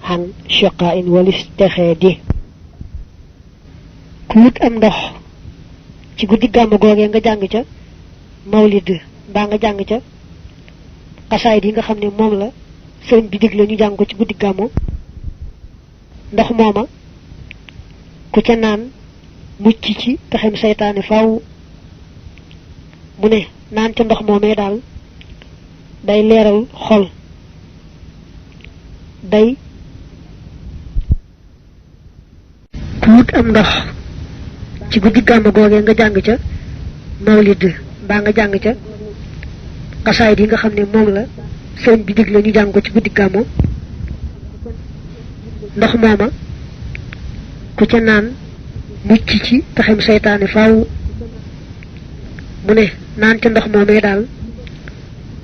Speaker 1: xan shaqa in walis texee di ku wut am ndox ci guddi gàmm googee nga jàng ca mawlid mbaa nga jàng ca xasaayid yi nga xam ne moom la sëriñ bi digle ñu jàng ko ci guddi gàmmu ndox mooma ku ca naan mucc ci pexem saytaane faaw mu ne naan ca ndox moomee daal day leeral xol day ku wut am ndox ci guddi gàmm googee nga jàng ca mawlid mbaa nga jàng ca xasaayid yi nga xam ne moom la sëriñ bi digle ñu jàng ko ci guddi gàmmu ndox mooma ku ca naan mucc ci pexem saytaane faaw mu ne naan ca ndox moomee daal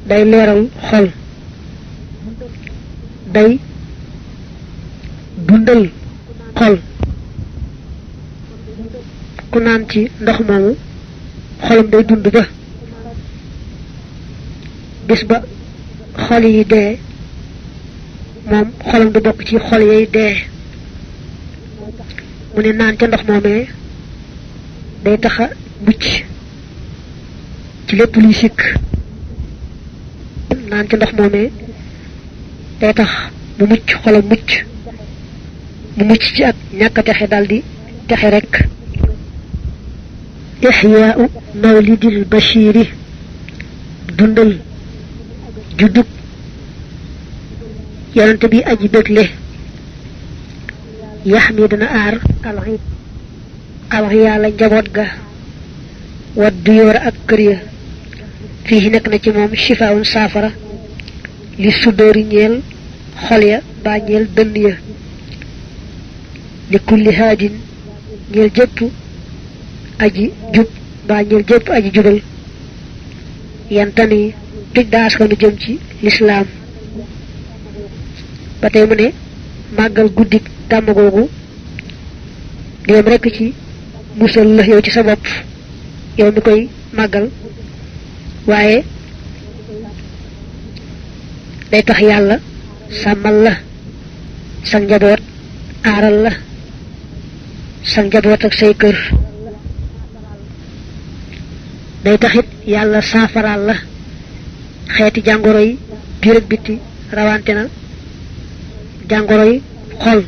Speaker 1: day leeral xol day dundal xol ku naan ci ndox moomu xolam day dund ba bis ba xol yi dee moom xolam du bokk ci xol yay dee mu ne naan ca ndox moomee day taxa mucc ci lépp luy sikk naan ca ndox moomee day tax mu mucc xolam mucc mu mucc ci ak ñàkk a texe daldi texe rekk ixyaau mawlidil bashiri dundal juddub yonante bi aji bégle yax mi dana aar alxiyaala njaboot ga waddu yoora ak kër ya fii nekk na ci moom shifaawun saafara li sudóori ñeel xol ya baa ñeel dënn ya li kulli haadin ñeel jëpp aji jub baa ñeel jëpp aji jubal yantani tij daas ko nu jëm ci lislaam ba tey mu ne màggal guddik gàmm googu dem rekk ci musal la yow ci sa bopp yow mi koy màggal waaye day tax yàlla sàmmal la sa njaboot aaral la sa njaboot ak say kër day taxit yàlla saafaraal la xeeti jàngoro yi biir ak bitti rawante na jàngoro yi xol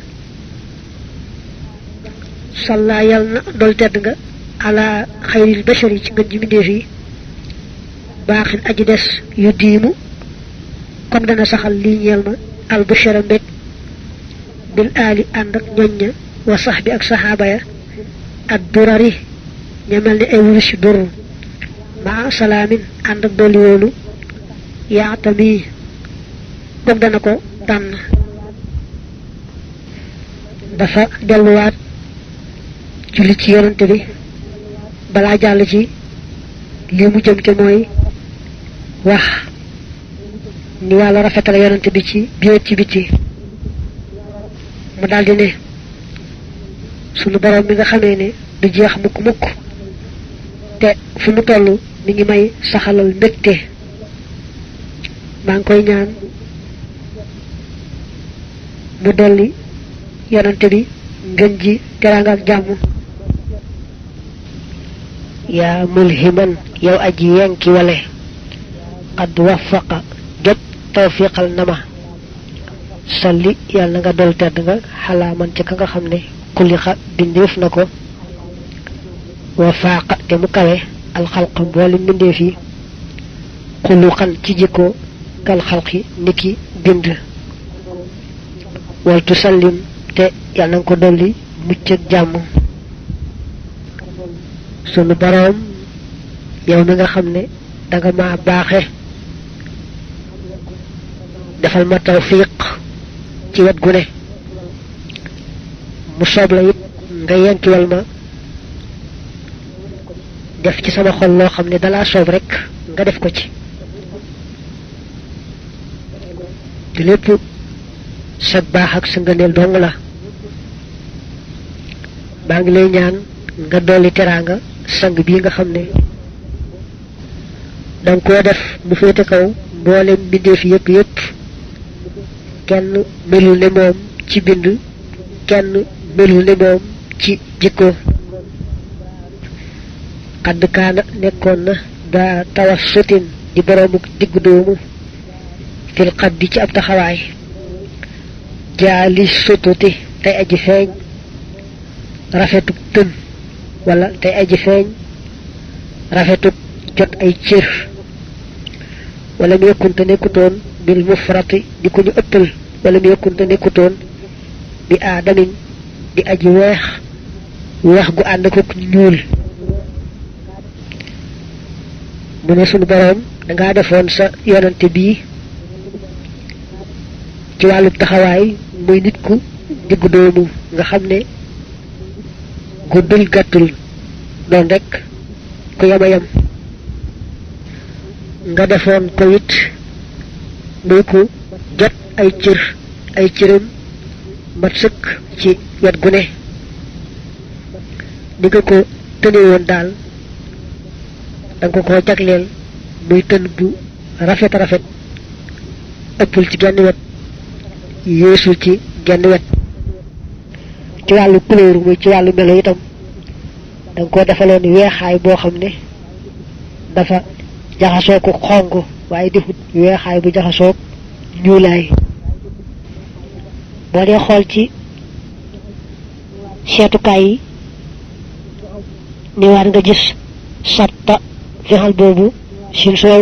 Speaker 1: salla yàlla na dool tedd nga ala xayril bashar yi ci ngën ji mbindéef yi baaxin aji des yu diimu comme dana saxal lii ñeel ma albashara mbég bil aali ànd ak ñoñ ña wa sax bi ak saxaaba ya ak durari ña mel ni ay wurus dur maa salaamin ànd ak dolli woolu yaatami comme dana ko tànn dafa delluwaat julli ci yonante bi balaa jàll ci lii mu jëm ca mooy wax ni yàlla rafetal yonante bi ci biir ci biti mu daldi ne sunu borom mi nga xamee ne du jeex mukk mukk te fu mu toll mi ngi may saxalal mbégte maa ngi koy ñaan mu dolli yonante bi ngën ji teraanga ak jàmm yaa mulhiman yow aji yenki wale qad waffaqa jot tawfiqal na ma salli yàlla nga dol tedd nga xalaa man ca ka nga xam ne xuliqa bindeef na ko wa faaqa te mu kawe alxalq mbooli mbindeef yi
Speaker 2: xuluqan ci jikko kal xalqi niki bind wal tusallim te yàlla nga ko dolli mucc ak jàmm sunu boroom yow mi nga xam ne danga ma baaxe defal ma tawfiq ci wet gu ne mu soob la it nga yenkiwal ma def ci sama xol loo xam ne dalaa soob rek nga def ko ci te lépp sa baax ak sa ngëneel dong la maa ngi lay ñaan nga dolli teraanga sang bii nga xam ne danga koo def mu féete kaw mboolem mbindeef yépp kenn melul ne moom ci bind kenn melul ne moom ci jikko xadd kaana nekkoon na daa tawassutin di boroomu diggu doomu fil xaddi ci ab taxawaay jaali sututi tey aji feeñ rafetuk tën wala tey aji feeñ rafetuk jot ay cër wala mu yekkunte nekkutoon bil mufrati di ku ñu ëppal wala mu yekkunte nekkutoon bi aadamin di aji weex gu ànd ko ñuul mu ne sunu boroom dangaa defoon sa yonante bii ci wàllu taxawaay muy nit ku diggu doomu nga xam ne guddul gàttul doon rek ku yama nga defoon ko it muy ku jot ay cëram mat sëkk ci wet gu ne ni nga ko tëne woon daal danga ko jagleel muy tën bu rafet ëppul ci genn wet yéesul ci genn wet ci wàllu couleur muy ci wàllu melo itam danga ko defaloon weexaay boo xam ne dafa jaxasoo ko xong waaye defut weexaay bu jaxasoo ñuulaay boo dee xool ci seetukaay yi ni war nga gis satta fexal boobu sin soow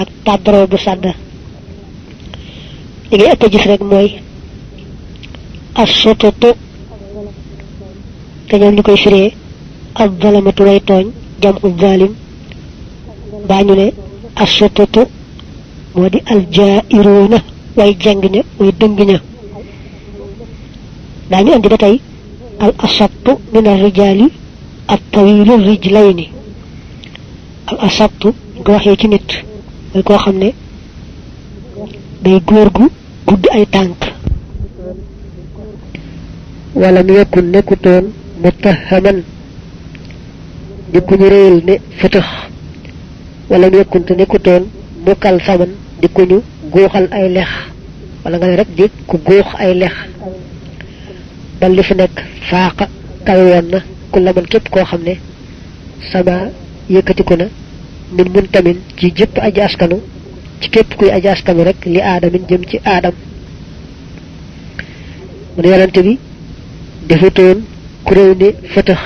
Speaker 2: ak tàbbaroo bu sàdda li ngay ëpp gis rek mooy as sototo te ñoom ñu koy firee ak zalamatu way tooñ jam u zalim baa ñu ne as sototo moo di aljairuuna way jeng ña way dëng ña daañu andi ba tey al asabtu min ar rijaali at tawilu rijlayni al asabtu nga waxee ci nit mooy koo xam ne day góor gu gudd ay tànk wala mu yekkul nekkutoon mutahaman di ku ñu réyal ne fëtëx wala mu yekkunte nekkutoon mukal saman di ku ñu góoxal ay lex wala nga ne rek di ku góox ay lex bal li fi nekk faaqa kawe woon na ku la man képp koo xam ne sama yëkkatiku na min mun tamin ci jëpp aji askanu ci képp kuy aji askanu rek li aadamin jëm ci aadam mu ne yonante bi defutoon ku réew ne fëtëx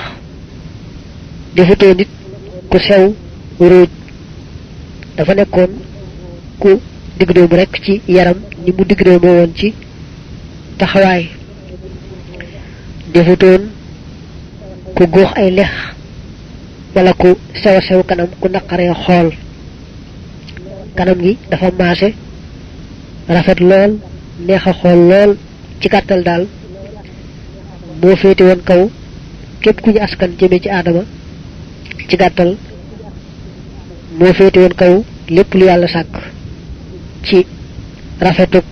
Speaker 2: defutoon nit ku sew ruuj dafa nekkoon ku digg doomu rek ci yaram ni mu digg doomu woon ci taxawaay defutoon ku góox ay lex wala ku sew kanam ku naqaree xool kanam gi dafa maase rafet lool neex a xool lool ci gàttal daal moo féete woon kaw képp ku ñu askan jëme ci aadama ci gàttal moo féete woon kaw lépp lu yàlla sàkk ci rafetug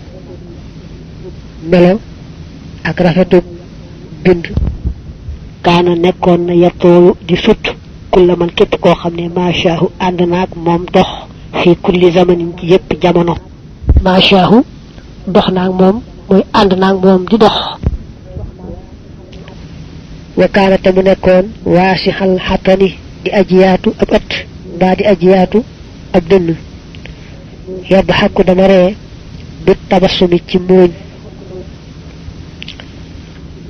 Speaker 2: melo ak rafetug bind kaana nekkoon na yattoolu di sut kulla man képp koo xam ne maashaahu ànd naag moom dox fi kulli zamanin ci yépp jamono maashaahu dox naag moom mooy ànd naag moom di dox wa kaana te mu nekkoon waasixal xatani di ajiyaatu ab ëtt mbaa di ajiyaatu ab dënn yedd xakku dana ree bi tabassumi ci muuñ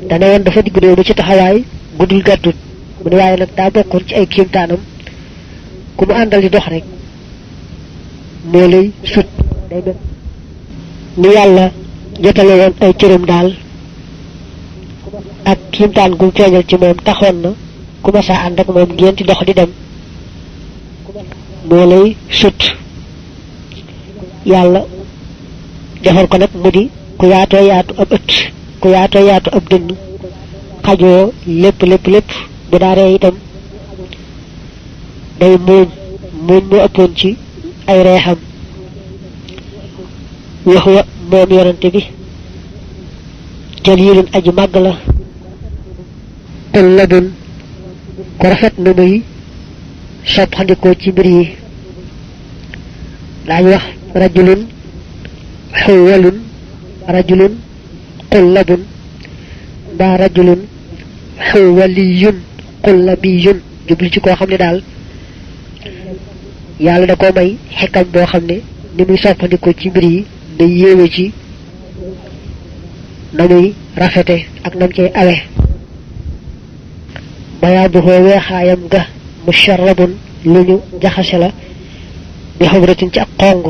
Speaker 2: dana woon dafa digg doomu ci taxawaay guddul gàttut mu ne waaye nag daa bokkoon ci ay kiimtaanam ku mu àndal di dox rek moo lay sut day mel ni yàlla jotale woon ay cëram daal ak kiimtaan gum feeñal ci moom taxoon na ku ma saa ànd ak moom ngeen di dox di dem moo lay sut yàlla defal ko nag mu di ku yaatoo yaatu ab ëtt ku yaatoo yaatu ab dënn xajoo lépp bu daaree itam day muuñ mu ëppoon ci ay reexam wax wa moom yonante bi jalilun aji màgg la kon la dun ko rafet nu muy soppandikoo ci mbir yi daañu wax rajulun xuwalun rajulun qullabun mbaa rajulun xuwaliyun qullabiyun jublu ci koo xam ne daal yàlla da koo may xekkam boo xam ne ni muy soppandikoo ci mbir yi day yéeme ci na muy rafete ak nam cay awe bayaaduhoo weexaayam ga musharrabun lu ñu jaxase la bi xubratin ci ak xong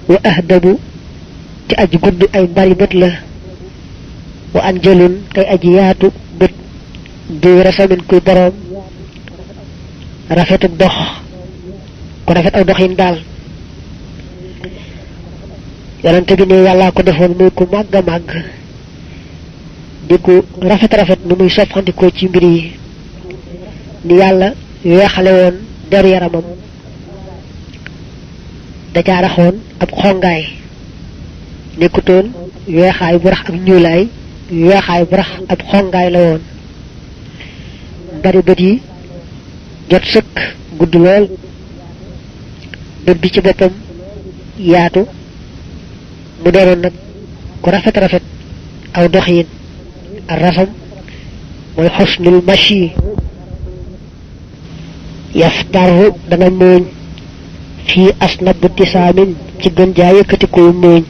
Speaker 2: wa ahdabu ci aji gudd ay bari bët la wa anjalun kay aji yaatu bët du rasamin kuy boroom rafetuk dox ku rafet aw doxin daal yonente bi ne yàllaa ko defoon muy ku màgg a màgg di ku rafet nu muy soppandikoo ci mbir yi ni yàlla weexale woon deru yaramam da caa raxoon ab xongaay nekkutoon weexaay bu rax ak ñuulaay weexaay bu rax ab xongaay la woon bari bët yi jot sëkk gudd lool bët bi ci boppam yaatu mu doonoon nag ku rafet aw doxin arrasam mooy xusnul mashi yaftaru dana muuñ fii asnab tisaamin ci gën jaa yëkkatikuy muuñ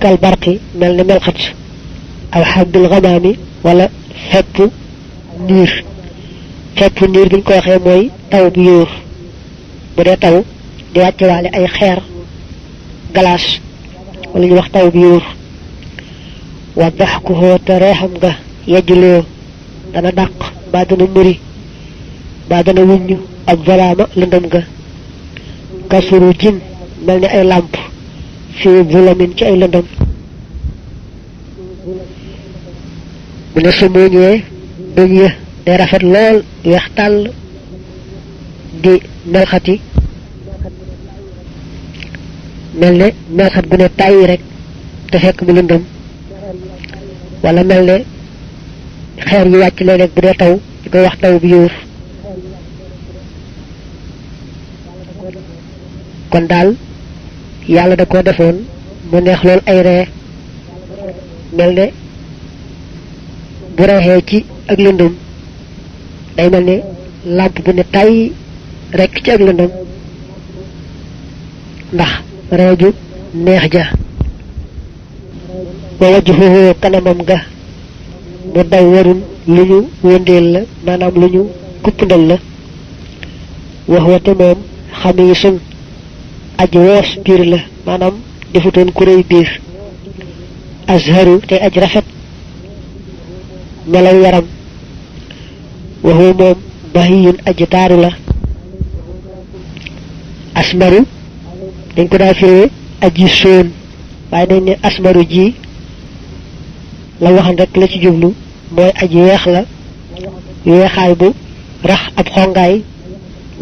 Speaker 2: kal barqi mel ni melxat aw xabbil xamaami wala fepp niir biñ ko waxee mooy taw bi yóor bu dee taw di wàcce waale ay xeer galaas wala ñu wax taw bi yóor wa daxkuhu te reexam nga yejjuloo dana dàq mbaa dana muri mbaa dana wuññu ak zalaama lëndëm ga kasuru jin mel ni ay làmp fii zulamin ci ay lëndëm mu ne su muuñee bëñ ya day rafet lool weex tàll di melxati mel ne melxat bu ne tàyyi rek te fekk mu lëndëm wala mel ne xeer yi wàcc léeg-léeg bu dee taw di koy wax taw bi yóor kon daal yàlla da koo defoon mu neex lool ay ree mel ne bu reexee ci ak lëndëm day mel ne làmp bu ne tàyyi rekk ci ak lëndëm ndax reeju neex ja wa wajhuhu kanamam ga mu daw warun lu ñu wëndeel la maanaam lu ñu kuppndal la wax wate moom xamiisun aji woos biir la maanaam defutoon ku réy biir azharu te aj rafet melaw yaram waxu moom bahiyun aji taaru la asmaru dañ ko daa firee aji sóon waaye dañ ne asmaru ji la waxan rek la ci jublu mooy aji weex la weexaay bu rax ab xongaay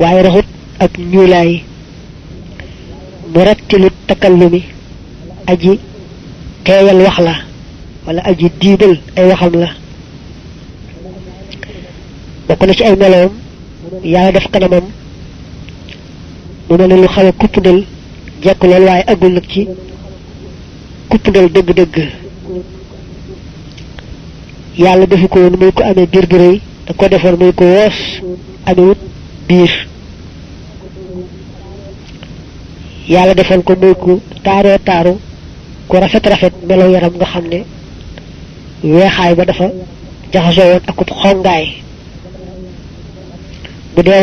Speaker 2: waaye raxut ab ñuulaay mu rattilut takallumi aji teeyal wax la wala aji diibal ay waxam la bokk na ci ay meloom yàlla def kanamam mu mel ne lu xaw a kuppndal jekk lool waaye agul nag ci kuppndal dëgg-dëgg yàlla defu ko woon muy ko amee biir bu rëy da ko defoon muy ko woos amewut biir yàlla defoon ko muy ku taaroo taaru ku rafet melaw yaram nga xam ne weexaay ba dafa jaxasoo woon akub xongaay bu dee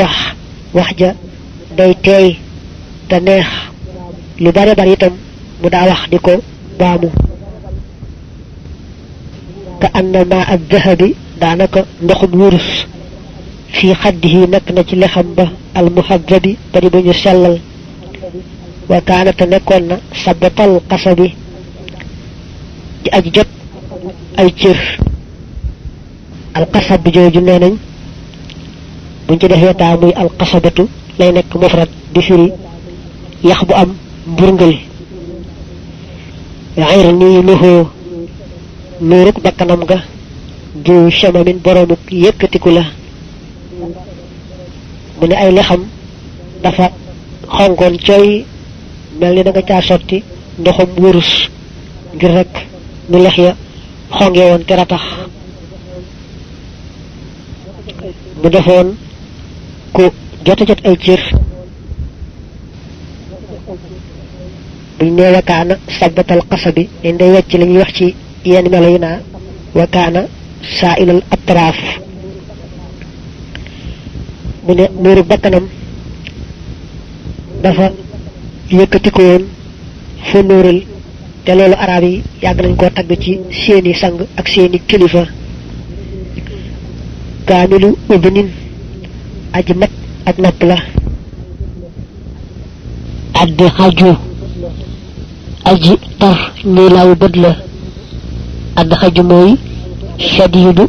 Speaker 2: wax ja day teey te neex lu bare bari itam mu daa wax di ko baamu ka annama ad-dahabi daanaka ndoxum wurus fi xaddihi nekk na ci lexam ba al muhaddabi bari bu ñu sellal wa kaana te nekkoon na sabatal qasabi di aji jot ay cër al qasab jooju nee nañ buñ ci defee taa muy al qasabatu lay nekk mufrad di firi yax bu am mburngal xayr nii nuhoo nuuruk bakkanam ga du chamamin boromuk yëkkatiku la mu ne ay lexam dafa xonkoon cooy mel ni da nga caa sotti ndoxum wurus ngir rek nu lex ya xonge woon te ratax mu defoon ku jot ay cër buñ ne wakaana sabatal qasabi ne day wecc la ñuy wax ci yenn melo yi naa wakaana saailal atraaf mu ne nuuru bakkanam dafa yëkkati ko woon fa nuural te loolu arab yi yàgg nañ koo tagg ci seeni sang ak seeni kilifa kaamilu ubnin aji mat ak nopp la add xaju aji tar niilaawu bët la add xaju mooy shadiidu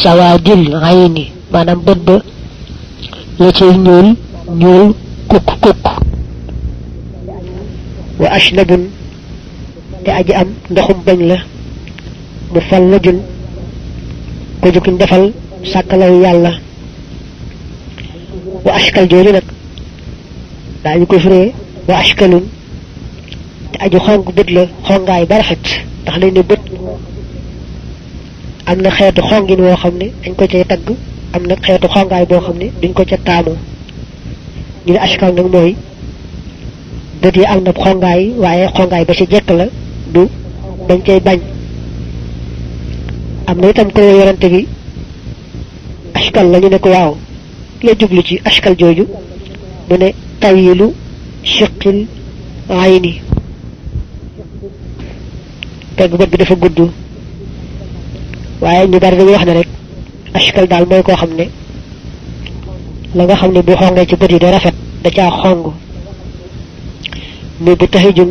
Speaker 2: sawaadil ayni maanaam bët ba la cay ñuul kukk wa ashnabun te aji am ndoxum bañ la mu fal lajun ko jukiñ defal sàkkalaw yàlla wa ashkal jooju nag daañu ko firee wa ashkalun te aji xonq bët la xongaay ba rafet ndax lañ ne bët am na xeetu xongin woo xam ne dañ ko cay tagg am na xeetu xongaay boo xam ne duñ ko ca taamu ñu ne ashkal nag mooy bët yi am na xongaay waaye xongaay ba ci jekk la du dañ cay bañ am na itam ko yorante bi ashkal la ñu ne ko waaw la jublu ci ashkal jooju mu ne tawilu shiqil ayni pegg bët bi dafa gudd waaye ñu bari dañuy wax ne rek ashkal daal mooy koo xam ne la nga xam ne bu xongee ci bët yi da rafet da caa xong muy bu taxijun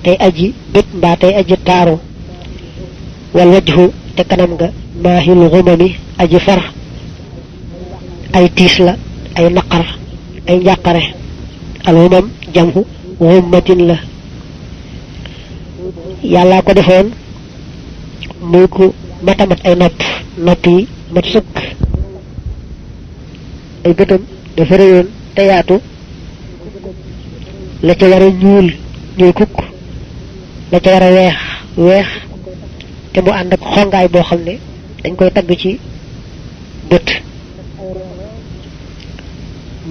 Speaker 2: tey aji bët mbaa tey aji taaru wal wajhu te kanam nga maahil xumami aji far ay tiis la ay naqar ay njàqare al xumam jamhu xummatin la yàllaa ko defoon muy ku matamat ay nopp yi mat sëkk ay bëtam dafa réyoon te yaatu la ca war a ñuul kukk la ca war a weex te mu ànd ak xongaay boo xam ne dañ koy tagg ci bët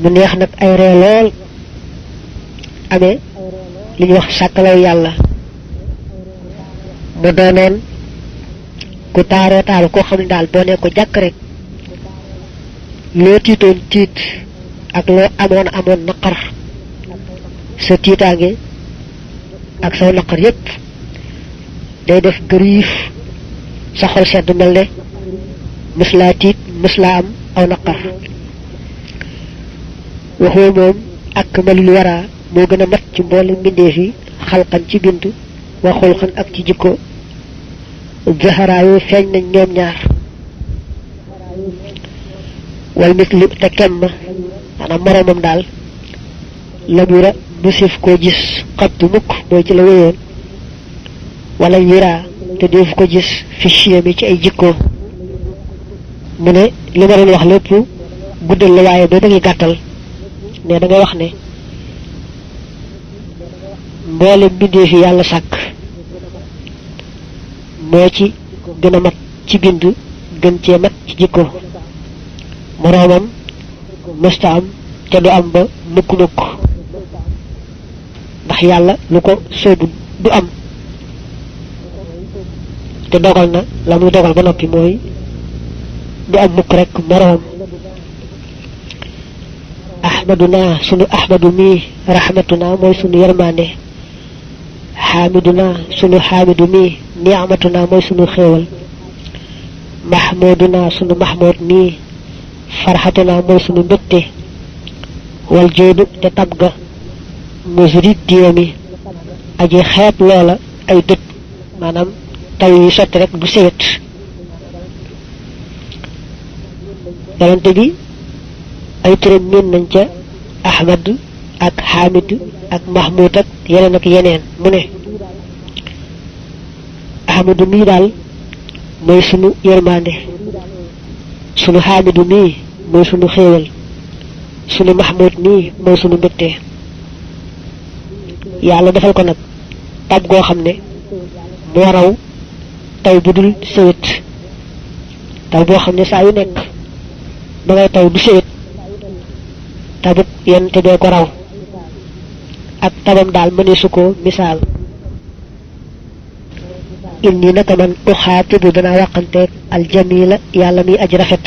Speaker 2: mu neex nag ay ree lool amee li ñuy wax sàkkalaw yàlla mu doonoon ku taaroo taaru koo xam ne daal boo ne ko jàkk rek loo tiitoon tiit ak loo amoon naqar sa tiitaange ak sa naqar yépp day def gëriif sa xol sedd mel ne mës laa tiit mës laa am aw naqar waxoo moom ak malul waraa moo gën a mat ci mboolem mbindeef yi xalqan ci bind wa xulqan ak ci jikko zaharaayu feeñ nañ ñoom ñaar wal misli te kemm maanaam moroomam daal lamura musif koo gis xattu mukk mooy ci la wéyoon wala yiraa te def ko gis fi chiyami ci ay jikko mu ne li ma doon wax lépp guddal la waaye boo bëggee gàttal ne da ngay wax ne mboolem mbindee fi yàlla sàkk moo ci gën a mat ci bind gën cee mat ci jikko moroomam mësta am te du am ba mukk ndax yàlla lu ko soobu du am te dogal na la muy dogal ba noppi mooy du am mukk rek moroom ahmaduna sunu ahmadu mi rahmatuna moy sunu yermane hamiduna sunu hamidu mi ni'matuna moy sunu xewal mahmuduna sunu mahmud mi farhatuna moy sunu mbekté wal joodu te tabga muzrid diyami aji xeeb loola ay dëkk maanaam taw yi sotti rek du sewet yonente bi ay turam min nañ ca ahmad ak hamid ak mahmud ak yeneen mu ne ahmadu mi daal mooy sunu yermande sunu hamidu mi mooy sunu xéewal sunu mahmud mi mooy sunu mbégte yàlla defal ko nag tab goo xam ne moo raw taw bu dul sewet taw boo xam ne saa yu nekk ba ngay taw du sewet tabuk yonente bee ko raw ak tabam daal mëneesu ko misaal inni naka man uxaatibu danaa waqanteeg aljamila yàlla muy aji rafet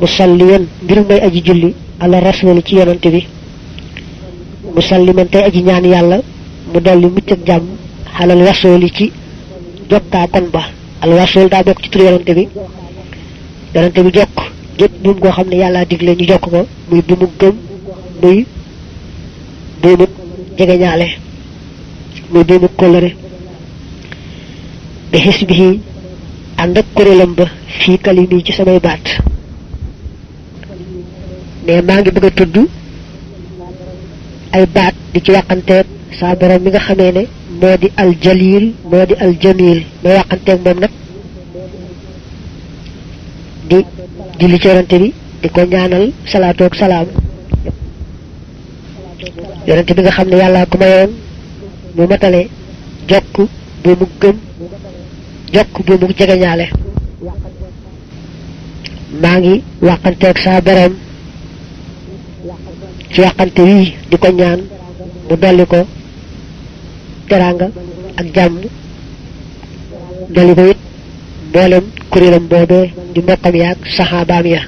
Speaker 2: musalliyan mbir may aji julli ala rasul ci yonante bi musalliman tey aji ñaan yàlla mu dolli mucc ak jàmm xalal wasoli ci jokkaa kon ba al wasol daa bokk ci tur yonante bi jokk gépp buum goo xam ne yàlla digle ñu jokk ko muy buumu gëm muy buumu jegeñaale muy buumu kóllëre bi xisbihi ànd ak kuréelam ba fii kalimi ci samay baat mais maa ngi bëgg a tudd ay baat di ci wàqanteeg saa borom mi nga xamee ne moo di al jalil moo di al jamil may wàqanteeg moom nag di julli ci yonante bi di ko ñaanal salaatu ak salaam yonante bi nga xam ne yàlla ko mayoon mu matale jokk bu mu gëm jokk bu mu jegeñaale maa ngi wàqanteeg saa borom ci wàqante wii di ko ñaan mu dolli ko teraanga ak jàmm dolli ko it mboolem kuréelam boobee di mbokkam yaag saxaabaam ya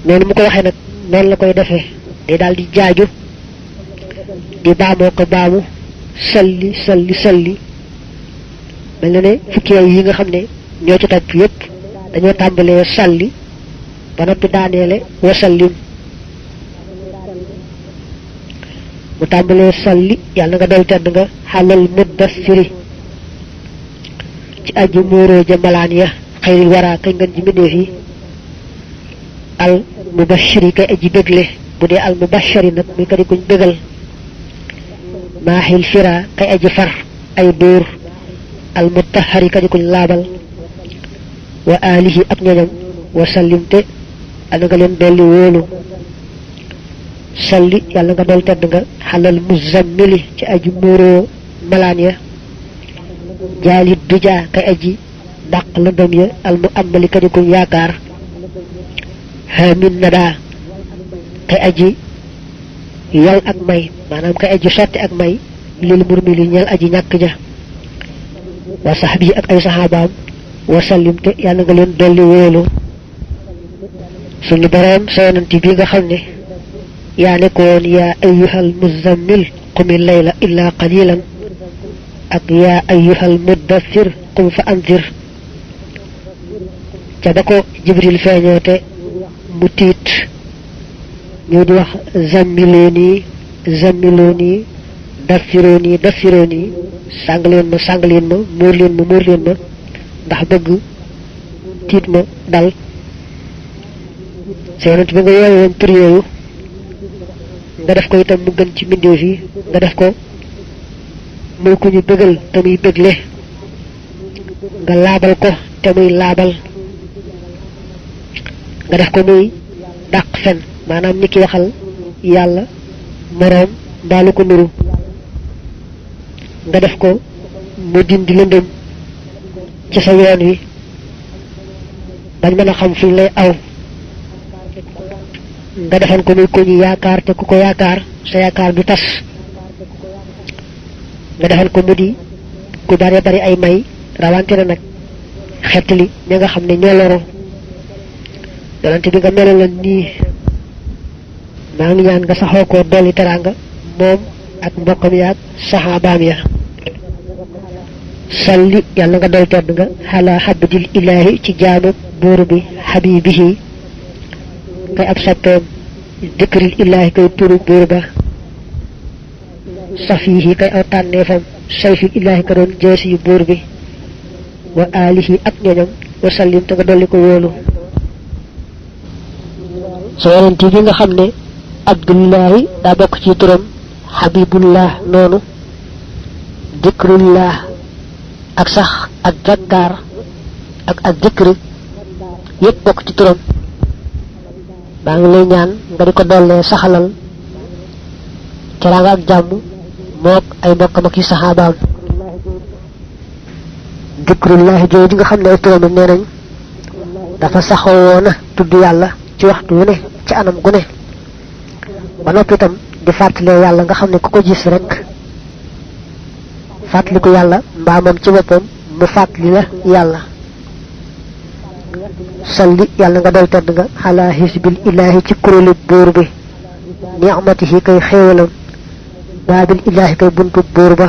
Speaker 2: noonu mu ko waxee nag noonu la koy defee day daal di jaaju di baamoo ko baamu salli mel na ne fukki yi nga xam ne ñoo ci topp yépp dañoo tàmbalee salli ba noppi daaneele wasallim mu tàmbalee salli yàlla nga dool tedd nga xalal muddassiri ci aju muuroo ja malaan ya xayril wara kay ngeen ji mbindeef yi al mubashiri kay aji bégle bu dee al mubashiri nag muy kadi kuñ bégal maaxil fira kay aji far ay dóor al mutahari kadi kuñ laabal wa alihi ak ñoñam wa sallimte ana nga leen dolli wóolu salli yàlla nga dool tedd nga xalal muzammili ci aji muuroo malaan ya jaalit duja kay aji dàq lëndëm ya al mu amali kadi kuñ yaakaar hamin nada kay aji yal ak may maanaam kay aji sotti ak may lil murmili ñeel aji ñàkk ja wa sahbi ak ay saxaabaam wa sallim te yàlla nga leen dolli wóolu suñu boroom sa yonanti bi nga xam ne yaa ne ko woon yaa ayyuhal muzammil qumil layla illa qalilan ak yaa ayyuhal muddassir qum fa anzir ca ba ko jibril feeñoote mu tiit ñu di wax zammilooni dassirooni sàng leen ma muur leen ma ndax bëgg tiit ma dal sa yonent bi nga yooyu woon tur yooyu nga def ko itam mu gën ci mbindeef yi nga def ko muy ku ñu bëggal te muy bëggle nga laabal ko te muy laabal nga def ko muy dàq fen maanaam ni ki waxal yàlla moroom mbaalu ko nuru nga def ko mu dindi lëndëm ci sa yoon wi bañ mën a xam fi lay aw nga defal ko muy ko ñu yaakaar te ku ko yaakaar sa yaakaar du tas nga defal ko mu di ku bare bari ay may rawante na nag xettali ña nga xam ne ñoo loro yonante bi nga melal la nii maa ngi ñaan nga saxoo ko dolli teranga moom ak mbokkam yaag saxaabaam ya salli yàlla nga dool tedd nga xalaa xabdil ilaahi ci jaamu buur bi xabibihi kay ab soppeem dikril ilaahi kay turu buur ba safihi kay aw tànneefam sayfil ilaahi ka doon jeesi yu buur bi wa alihi ak ñoñam wa sallim te nga dolli ko wóolu so yonent bi nga xam ne abdullahi daa bokk ci turam xabibullah noonu dikrullah ak sax ak zakkaar ak dikri yépp bokk ci turam baa ngi lay ñaan nga di ko dollee saxalal teraanga ak jàmm mook ay mbokkam ak i saxaabaam dikrullahi jooju nga xam ne ay turam nee nañ dafa saxoo woona tudd yàlla ci waxtu wu ne ci anam gu ne ba noppi itam di fàttalee yàlla nga xam ne ku ko gis rek fàttaliku yàlla mbaa moom ci boppam mu fàttali la yàlla salli yàlla nga doy tedd nga xalaa hisbil ilaahi ci kuréelu buur bi ni'matihi kay xéewalam baabil ilaahi kay buntu buur ba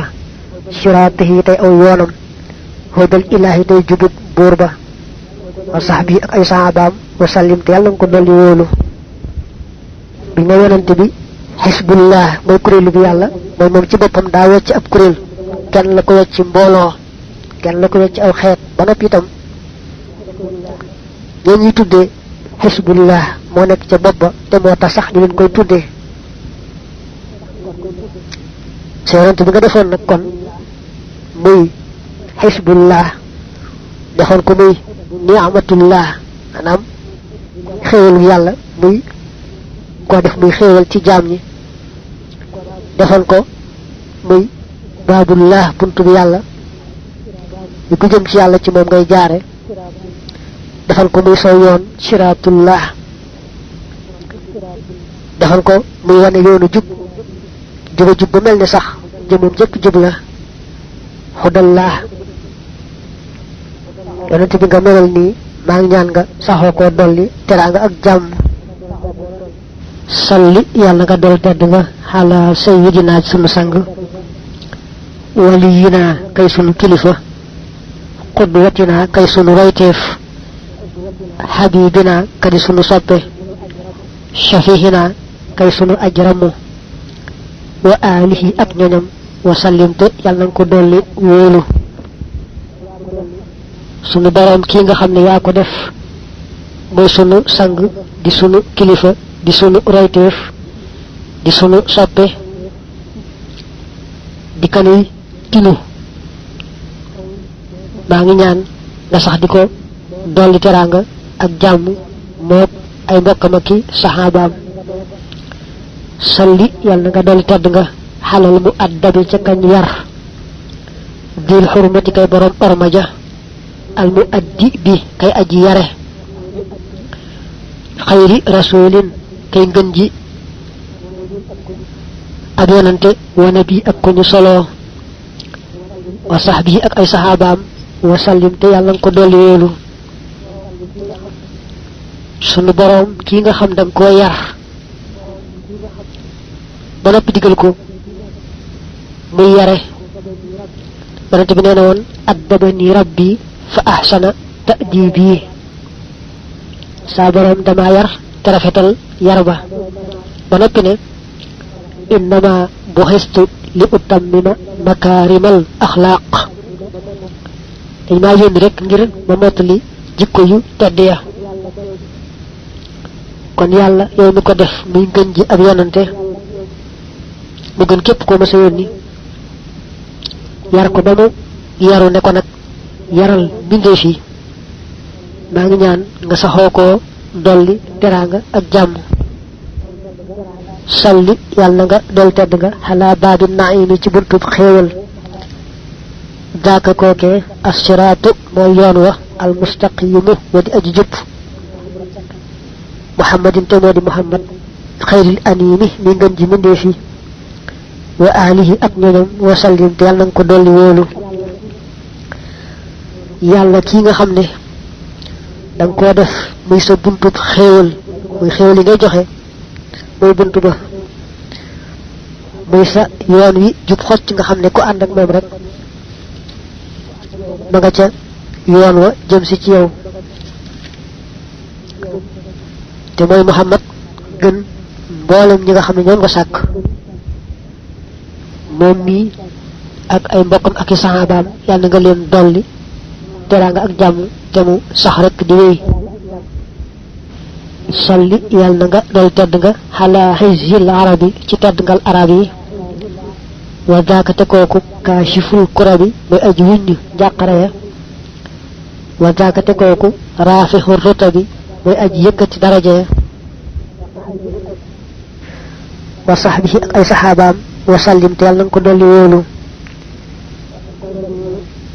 Speaker 2: siraatihi tey aw yoonam hudal ilaahi tey jubut buur ba wa sahbihi ak ay sahabaam wa sallim te yàlla nga ko dolli wóolu bi nga yonante bi xisbullah mooy kuréelu bi yàlla mooy moom ci boppam daa wecc ab kuréel kenn la ko wecc mbooloo kenn la ko wecc aw xeet ba noppi itam ñoo ñuy tuddee xisbullah moo nekk ca bopp ba te moo tax sax ñu leen koy tuddee sa yonante bi nga defoon nag kon muy xisbullah defoon ko muy ni'matullah maanaam xéewalu yàlla muy koo def muy xéewal ci jaam ñi defoon ko muy baabullah buntu bi yàlla li ko jëm ci yàlla ci moom ngay jaare defal ko muy saw yoon siraatullah defal ko muy wane yoonu jub juba jub ba mel ni sax jëmum jëpp jub la xudallah yonent bi nga melal nii maa ngi ñaan nga saxoo koo dolli teraanga ak jàmm salli yàlla nga dol tedd nga xala sayyidina sunu sang waliyina kay sunu kilifa qudwatina kay sunu royteef habibina kadi sunu soppe shafihina kay sunu ajramu wa alihi ak ñoñam wa sallimte yàlla nga ko dolli wóolu sunu borom kii nga xam ne yaa ko def mooy sunu sang di sunu kilifa di sunu royteef di sunu soppe di kanuy tinu maa ngi ñaan nga sax di ko dolli teraanga ak jàmm mook ay mbokkam ak i saxaabaam salli yàlla nga dolli tedd nga xalal mu addabi ca kañ yar dil xurmati kay borom orma ja al mu addi bi kay aji yare xayri rasulin kay ngën ji ab yonante wa nabi ak ko ñu solo wa sahbihi ak ay saxaabaam wa sallim te yàlla nga ko dolli wóolu sunu boroom kii nga xam danga koo yar ba noppi digal ko muy yare yonante bi nee na woon addabani rabbi fa ahsana ta'dibi saa boroom dama yar te rafetal yar ba ba noppi ne innama buxistu li utammima makaarimal axlaaq dañ maa yónni rek ngir ma mottali jikko yu tedd ya kon yàlla yow mi ko def muy ngën ji ab yonante mu gën képp koo mësa yónni yar ko ba mu yaru ne ko nag yaral mbindeef yi maa ngi ñaan nga saxoo koo dolli teraanga ak jàmm salli yàlla nga dol tedd nga xalaa baabi naimi ci buntub xéewal daaka kookee assiraatu mooy yoon wa al mustaqimu wa di aji jub muhammadin te moo di muhammad xayril animi mi ngën ji mbindeef yi wa alihi ak ñoñam wa sallim te yàlla nga ko dolli wóolu yàlla kii nga xam ne danga koo def muy sa buntub xéewal muy xéewal yi ngay joxe moy buntu ba muy sa yoon wi jub xocc nga xamne ku and ak mom rek ma nga ca yoon wa jëm ci ci yow te moy Muhammad gën mbolam ñi nga xamne ñoom nga sak mom mi ak ay mbokam ak sahabaam yalla nga leen dolli teranga ak jamm te mu sax rek di wéy salli yalla nga dol tedd nga ala hizil arabi ci tedd ngal arabi wa daaka te koku kashiful kurabi moy aji wuñu jàqara ya wa daaka te koku rafihur rutabi moy aji yëkkati daraja ya wa sahbihi ay sahabaam wa sallim te yalla nga ko dolli wolu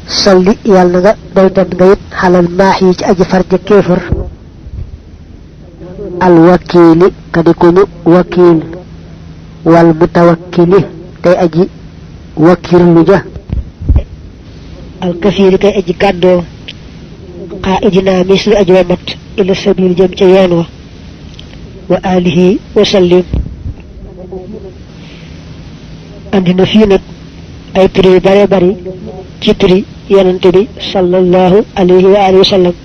Speaker 2: salli yalla nga dol tedd nga yit halal mahi ci aji farje kéefar al wakili kadikunu wakil wal mutawakkili tay aji wakil lu ja al kafir kay aji kaddo qaidina mislu aji wamat ila sabil jëm ci yoon wa alihi wa sallim andina fi nak ay pri bare bari ci pri yonante bi sallallahu alayhi wa alihi wa sallam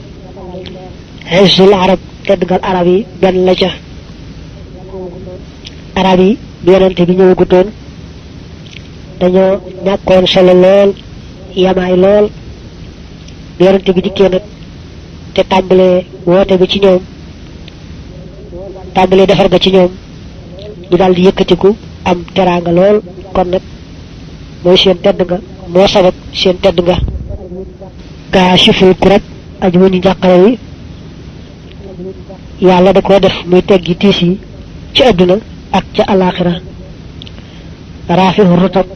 Speaker 2: hizul arab tedgal arab yi ben la ca arab yi bi yonante bi ñëw gutoon dañoo ñàkkoon solo lool yamaay lool bi yonante bi dikkee nag te tàmbalee woote bi ci ñoom tàmbalee defar ga ci ñoom ñu daal di yëkkatiku am teraanga lool kon nag mooy seen tedd nga moo sabab seen tedd nga kaa siful kurab aj wëni njàqare wi yàlla da ko def muy teggi tiis yi ci àdduna ak ca alaxira rafihu rutab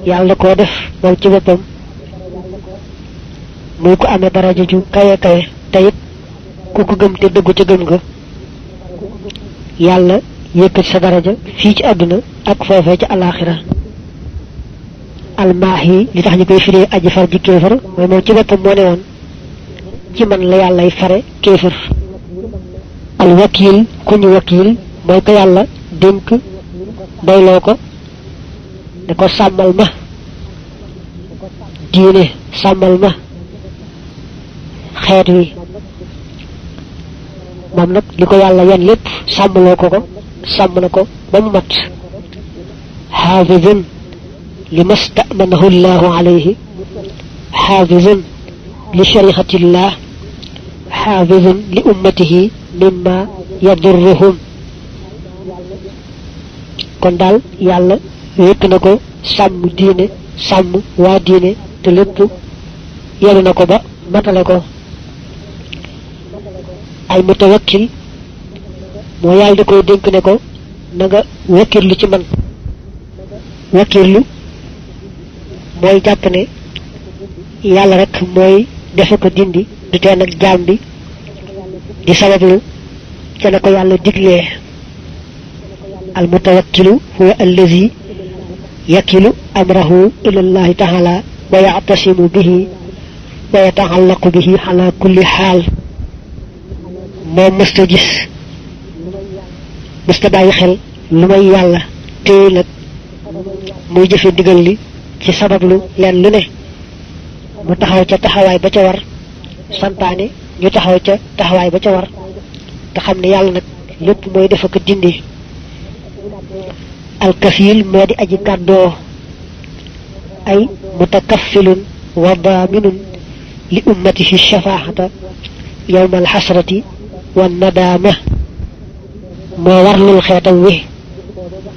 Speaker 2: yàlla da ko def moom ci boppam muy ko amee daraja ju kaye kaye tayit ku ko gëm te dëggu ca gëm nga yàlla yëkkati sa daraja fii ci àdduna ak foofee ca alaxira almaahi li tax ñu koy firee aji far ji kéefar mooy moom ci boppam moo ne woon ci man la yàllay fare kéefar al wakil ku ñu wakil mooy ko yàlla dénk doyloo ko ne ko sàmmal ma diine sàmmal ma xeet wi moom nag li ko yàlla yan lépp sàmmaloo ko sàmm na ko ba mu mat xaafizun li mastamanahu llahu alayhi xaafizun li sharihatillah xaafizun li ummatihi mimma yadurruhum kon daal yàlla wékk na ko sàmm diine sàmm waa diine te lépp yelu na ko ba matale ko ay mutawakkil moo yàlla da koy dénk ne ko na nga wakkirlu ci man wakkirlu mooy jàpp ne yàlla rek mooy defe ko dindi du tee nag jaam bi di sabablu ca na ko yàlla diglee al mutawakkilu huwa allazi yakilu amrahu ila allahi taala wa ya'tasimu bihi wa yata'allaqu bihi ala kulli xaal moom mësta gis mësta bàyyi xel lu may yàlla téye nag muy jëfe ndigal li ci sabablu leen lu ne mu taxaw ca taxawaay ba ca war santaane ñu taxaw ca taxawaay ba ca war te xam ne yàlla nag lépp mooy defa ko dindi alkafil moo di aji kàddoo ay mutakaffilun wa daaminun li ummatihi shafaahata yawma alxasrati wa nadaama moo warlul xeetam wi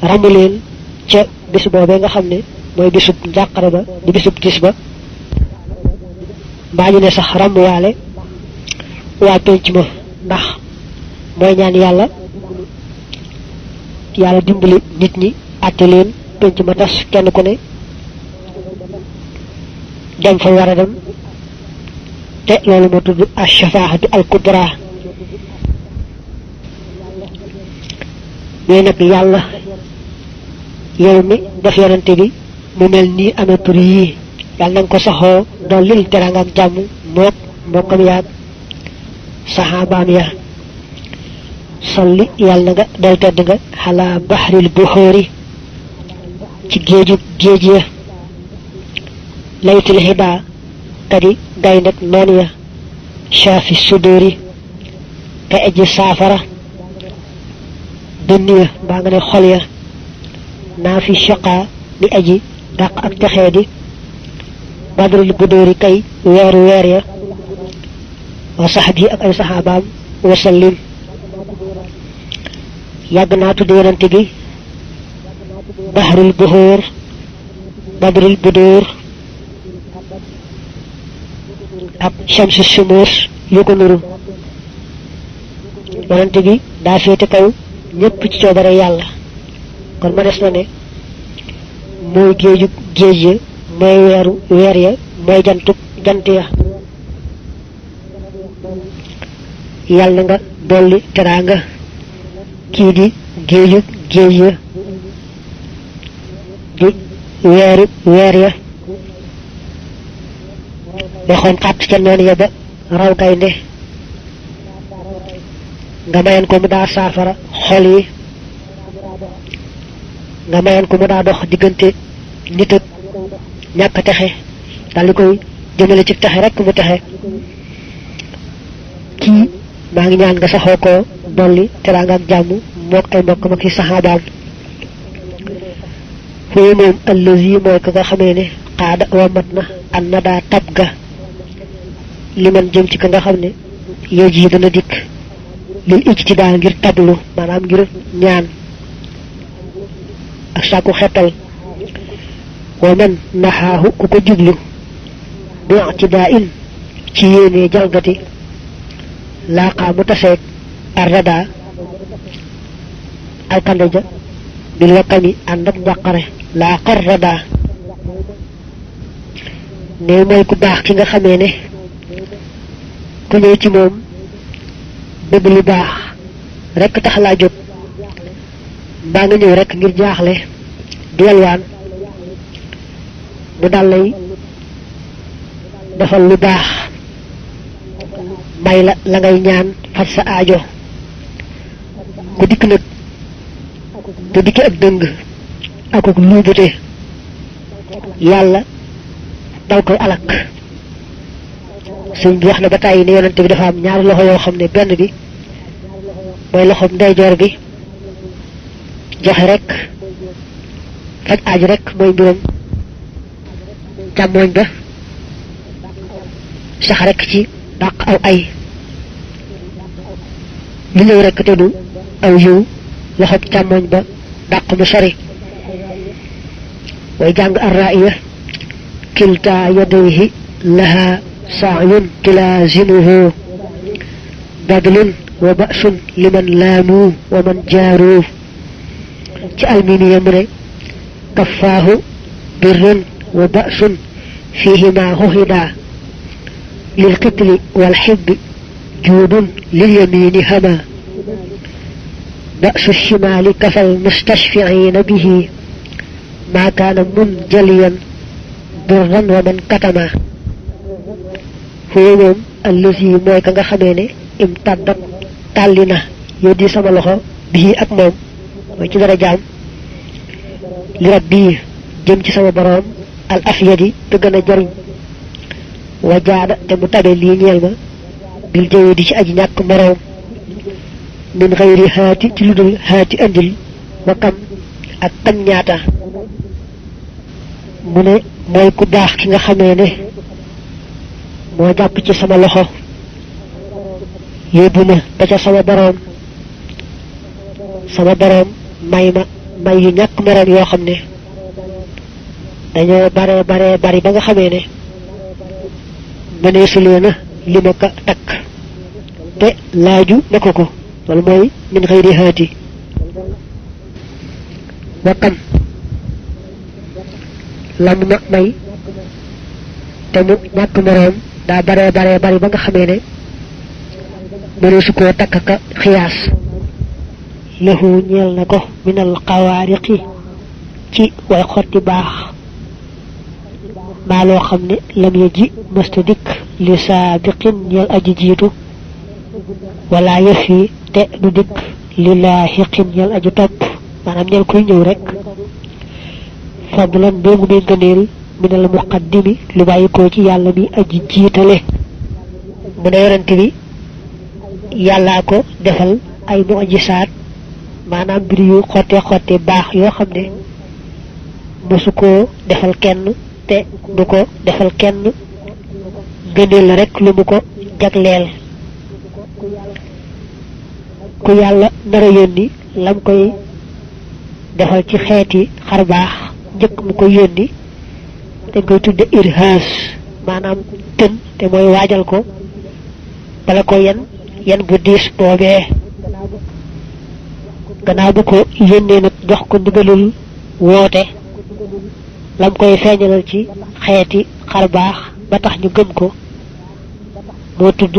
Speaker 2: ramu leen ca bis boobee nga xam ne mooy bisub njàqare ba di bisub tis ba mbaa ñu ne sax ramuwaale waa penc ma ndax mooy ñaan yàlla dimbali nit ñi àtte leen penc ma tas kenn ku ne dem fa war a dem te loolu moo tudd ash-shafaa'atu al-kubra mais nag yàlla yow mi def yonante bi mu mel nii amee tur yii yàlla na nga ko saxoo doon lil teranga ak jàmm mook mbokkam yaag saxaabaam ya salli yàlla nga dal tedd nga xalaa baxril buxóori ci géej ya laytul xidaa kadi gayndek noon ya shaafi sudóori ka aji saafara dënn ya mbaa nga ne xol ya naa fi shaqaa di aji dàq ak texee di badril budóori kay weeru weer ya wa saxab yi ak ay saxaabaam wasallim yàgg naa tudd yonante bi bahrul buhur badrul budur ak shamsu shumus yu ko nuru yonante bi daa féete kaw ñépp ci coobare yàlla kon ma des na ne mooy géeju géej ya mooy weeru weer ya mooy jant ya yàlla nga dolli teraanga kii di géeju géej ya di weeru weer ya waxoon xàtt ca noonu ya ba raw gaynde nga mayoon ko mu daa saafara xol yi nga mayoon ko mu daa dox diggante nit ak ñàkk texe daldi koy jëmale ci texe rekk mu texe kii maa ngi ñaan nga saxoo ko dolli teraanga ak jàmm mook ay mbokkam ak i saxaabaam fooy moom allazi mooy ka nga xamee ne xaada wamat na an na daa tab ga li man jëm ci ka nga xam ne yow ji dana dikk lil ijtidaa ngir tablu maanaam ngir ñaan ak sàkku xettal wa man naxaahu ku ko jublu bi ictidaa in ci yéenee jalgati laaxaa mu taseeg arrada alkande ja bil wakkami ànd ak njàqare laaxar rada ne mooy ku baax ki nga xamee ne ku ñëw ci moom bëgg lu baax rekk tax laa jóg mbaa nga ñëw rekk ngir jaaxle di yalwaan mu dal lay defal lu baax may la ngay ñaan faj sa aajo ku dikk nag te dikki ak dëng akuk luubute yàlla dal koy alak sëñ bi wax na ba tàyyi ne yonante bi dafa am ñaari loxo yoo xam ne benn bi mooy loxoom ndeyjoor bi joxe rek faj aaju rek mooy mbiram càmmooñ ba sax rek ci dàq aw ay lu ñëw rek te du aw yiw loxoom càmmooñ ba dàq mu sori way jàng arra'iya kilta yadayhi laha sa'yun tulaazimuhu badlun wa ba'sun liman laamu wa man jaaru ci almimiya mu ne kaffaahu birrun wa ba'sun fihima huhida lil qitli wal hibbi juudun lil yamini hama ba'su shimali kafal mustashfi'ina bihi ma kaana munjaliyan durran wa man katama fooy moom allazi mooy ka nga xamee ne imtaddat tàlli na yow di sama loxo bii ak moom mooy ci dara jaam li rabbi jëm ci sama boroom al afyadi te gën a jariñ wajaada te mu tabe lii ñeel ma bil jëwe di ci aji ñàkk moroom min xayri haati ci lu dul haati andil wa kam ak kam ñaata mu ne mooy ku baax ki nga xamee ne moo jàpp ci sama loxo yóbbu ma ba ca sama boroom may ma may yu ñàkk moroom yoo xam ne dañoo bare bari ba nga xamee ne mëneesu leen a li ma ka takk te laaju na ko loolu mooy min xëyri haati wakkam lam ma may te mu ñàkk moroom daa bare bari ba nga xamee ne mëneesu koo takk ka xiyaas lahu ñeel na ko minal xawaariqi ci way xotti baax maa loo xam ne lam ya ji mësta dikk li saabiqin ñeel aji jiitu wala yëf yi te du dikk lillahi qin yal aju top manam ñal kuy ñew rek fadlan boobu muy gëneel minal muqaddimi lu bayiko ci yalla mi aji jiitale mu ne yonent bi yalla ko defal ay mu'jisaat manam bir yu xotte baax yo xamne musuko defal kenn te duko defal kenn gëneel rek lu mu ko jagleel ku yalla dara yoni lam koy defal ci xéeti xar baax jëk mu ko yoni te koy tudde irhas manam tën te moy wajal ko bala ko yen bu diis boobee gannaaw bu ko yónnee nag jox ko ndigalul woote lam koy feeñalal ci xeeti xar baax ba tax ñu gëm ko moo tudd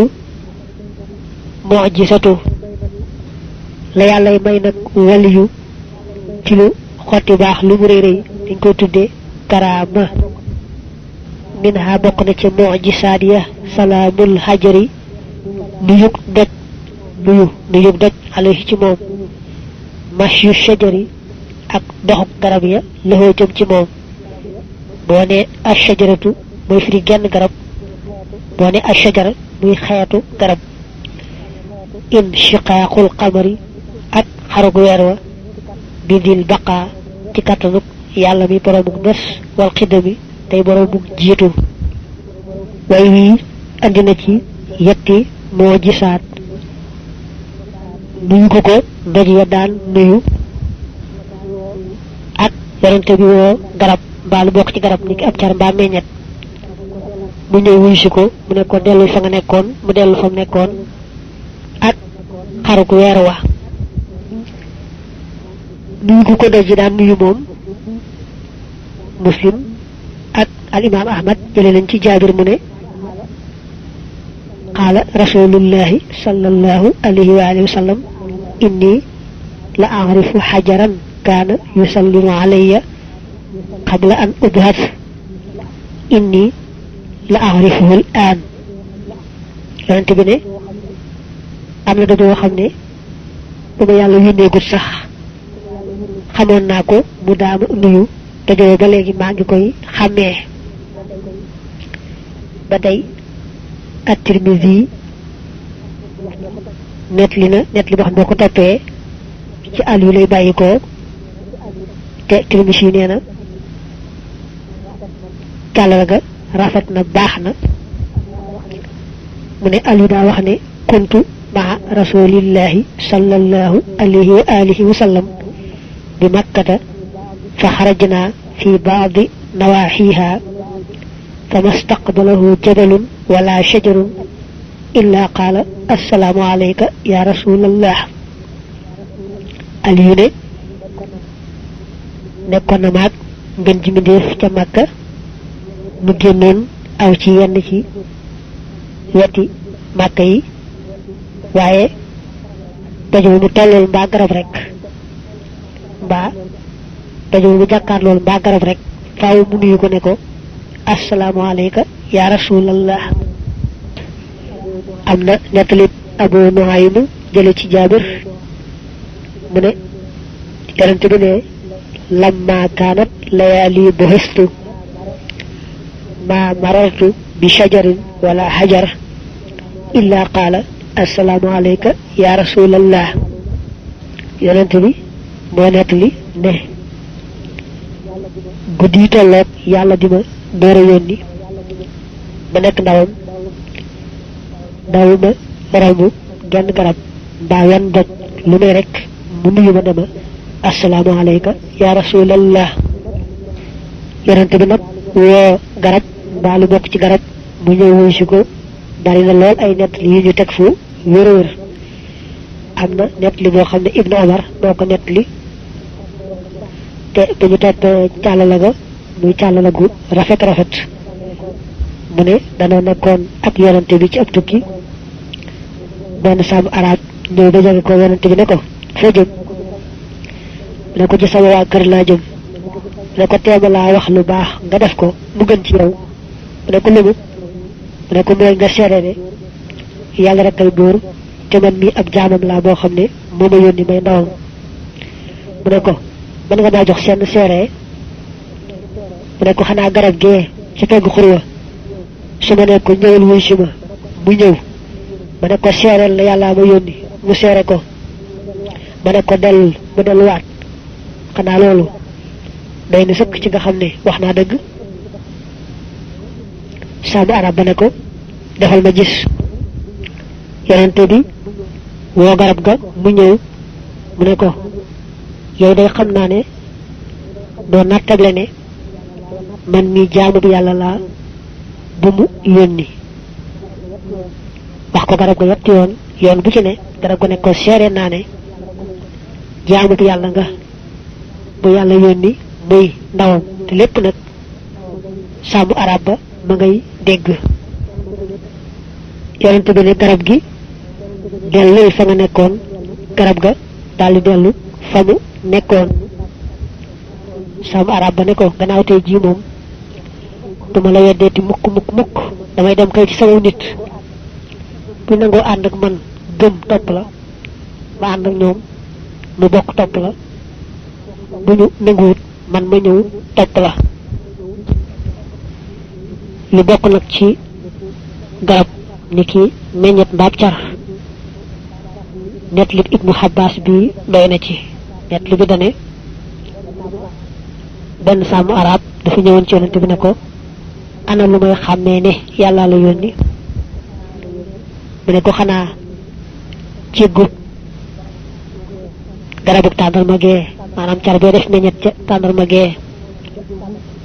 Speaker 2: mu'jisatu la yàlla may nag waliyu ci lu xotti baax lu mu rëy rëy dañ koy tuddee karaama minha bokk na ci mu'jisaat ya salaamul hajari nuyug doj alayhi ci moom mashu shajari ak doxuk garab ya lëxoo jëm ci moom boo ne ashajaratu mooy firi genn garab boo ne ashajara muy xeetu garab inshiqaaqul qamari ak xarug weer wa bidil baqa ci kattanuk yàlla mi boromuk des wal xidami tey boromuk jiitu way wii andi na ci yetti moo gisaat nuyu ko doj ya daan nuyu ak yarante bi woo garab mbaa lu bokk ci garab ni ki ab car mbaa meññet mu ñëw wuy si ko mu ne ko dellu fa nga nekkoon mu dellu fa mu nekkoon ak xaruk weer wa nuyu ko doj yi daan nuyu moom muslim ak al imam ahmad jële nañ ci jaabir mu ne قال رسول الله صلى الله عليه وآله وسلم إني لأعرف حجرا كان يسلم علي قبل أن أبعث إني لأعرفه الآن yonent bi ne am na dajoo xam ne bu ma yàlla yónneegul sax xamoon naa ko mu daama nuyu dajoo ba léegi maa ngi koy xàmmee ba tey at-Tirmidhi netli boo xam boo ko toppee ci àll yu lay bàyyi ko te Tirmidhi nee na kàllal ga rafet na baax na mu ne àll yu daa wax ne kuntu maa rasulillahi sallallahu alayhi wa alihi wa sallam bi makkata fa xarajna fi baadi nawaxiha فما استقبله جبل ولا شجر إلا قال السلام عليك يا رسول الله اليوني نكون ماك ngeen ji mindeef ca makka mu génnoon aw ci yenn ci weti makka yi waaye dajoo mu tollool mbaa garab rek mbaa dajoo mu jàkkaarlool mbaa garab rek faaw mu nuyu ko ne ko assalamu alayka ya rasulallah amna netalib abu nuaym jële ci jabir mu ne yarante bi ne lamma kanat layali buhistu ma marartu bi shajarin wala hajar illa qala assalamu alayka ya rasulallah yarante bi mo netali ne guddi tolok yalla dima doora yónni ba nekk ndawam dawuma romb genn garab mbaa wenn doj lu may rek mu nuyu ma dema assalaamu alayka ya rasulallah yonente bi nag woo garab mbaa lu bokk ci garab mu ñëw wuy si ko bari na lool ay nett li ñu teg fu wér wér am na nett li boo xam ne ibnu omar moo ko nett li te bu ñu topp càllala ga muy càllala gu rafet mu ne danoo nekkoon ak yonante bi ci ab tukki benn sàmm arab ñëw ba jege ko yonante bi ne ko foo jëm ne ko ci sama waa kër laa jëm ne ko teema laa wax lu baax nga def ko mu gën ci yow mu ne ko lumu mu ne ko mooy nga seere ne yàlla rek ay buur te man mii ab jaamam laa boo xam ne moo ma yónni may ndawam mu ne ko mën nga daa jox seen seere mu ne ko xanaa garab gee ci pegg xurwa su ma ne ko ñëwal wuy si ma mu ñëw ma ne ko seereel la yàlla ma yónni mu seere ko ma ne ko dellul mu delluwaat xanaa loolu day na sëkk ci nga xam ne wax naa dëgg saamu arab ba ne ko defal ma gis yonente bi woo garab ga mu ñëw mu ne ko yow day xam naa ne doo nattable ne man mi jaamu bi yàlla laa bu mu yónni wax ko garab ga yetti yoon bu ci ne garab ga ne ko seere naa ne jaamu bi yàlla nga bu yàlla yónni muy ndawam te lépp nag saamu arab ba ma ngay dégg yonente bi ne garab gi dellu fa nga nekkoon garab ga daldi dellu fa mu nekkoon saamu arab ba ne ko gannaaw tey jii moom duma la weddeeti mukk damay dem kay ci sama nit bu nangoo ànd ak man gëm topp la ma ànd ak ñoom mu bokk topp la bu ñu nanguwut man ma ñëw topp la lu bokk nag ci garab ni ki meññet mbaab car net li ibnu xabaas bi doy na ci net li bi dane benn sàmm arab dafa ñëwoon ci yonent bi ne ko ana lu may xàmmee ne yàlla la yónni mu ne ko xanaa ci gub garabug tàndarma gee maanaam car bee def meññet ca tàndarma gee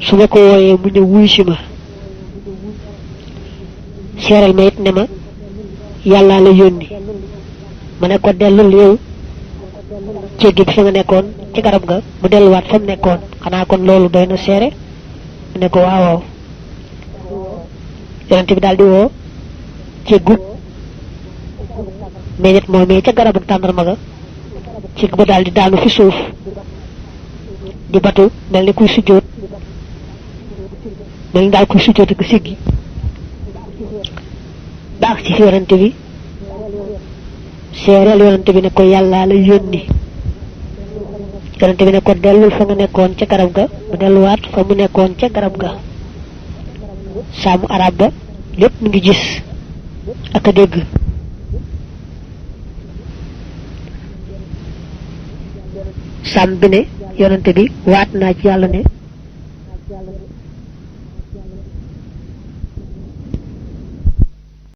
Speaker 2: su ma ko wooyee mu ñëw wuy si ma seeral ma it ne ma yàlla la yónni ma ne ko dellul yow jéggi bi fa nga nekkoon ci garab ga mu delluwaat fa mu nekkoon xanaa kon loolu doy na seere mu ne ko waawaaw yonent bi daal di woo jéggut meññet moomee ca garabu tàndarma ga ci ba daal di daanu fi suuf di batu mel ni kuy sujjóot mel ni daal kuy sujjóot ak siggi baax ci fi yonent bi seereel yonent bi ne ko yàlla la yónni yonent bi ne ko dellul fa nga nekkoon ca garab ga mu delluwaat fa mu nekkoon ca garab ga saamu arab ba lépp mu ngi gis ak a dégg sàmm bi ne yonent bi waat naa ci yàlla ne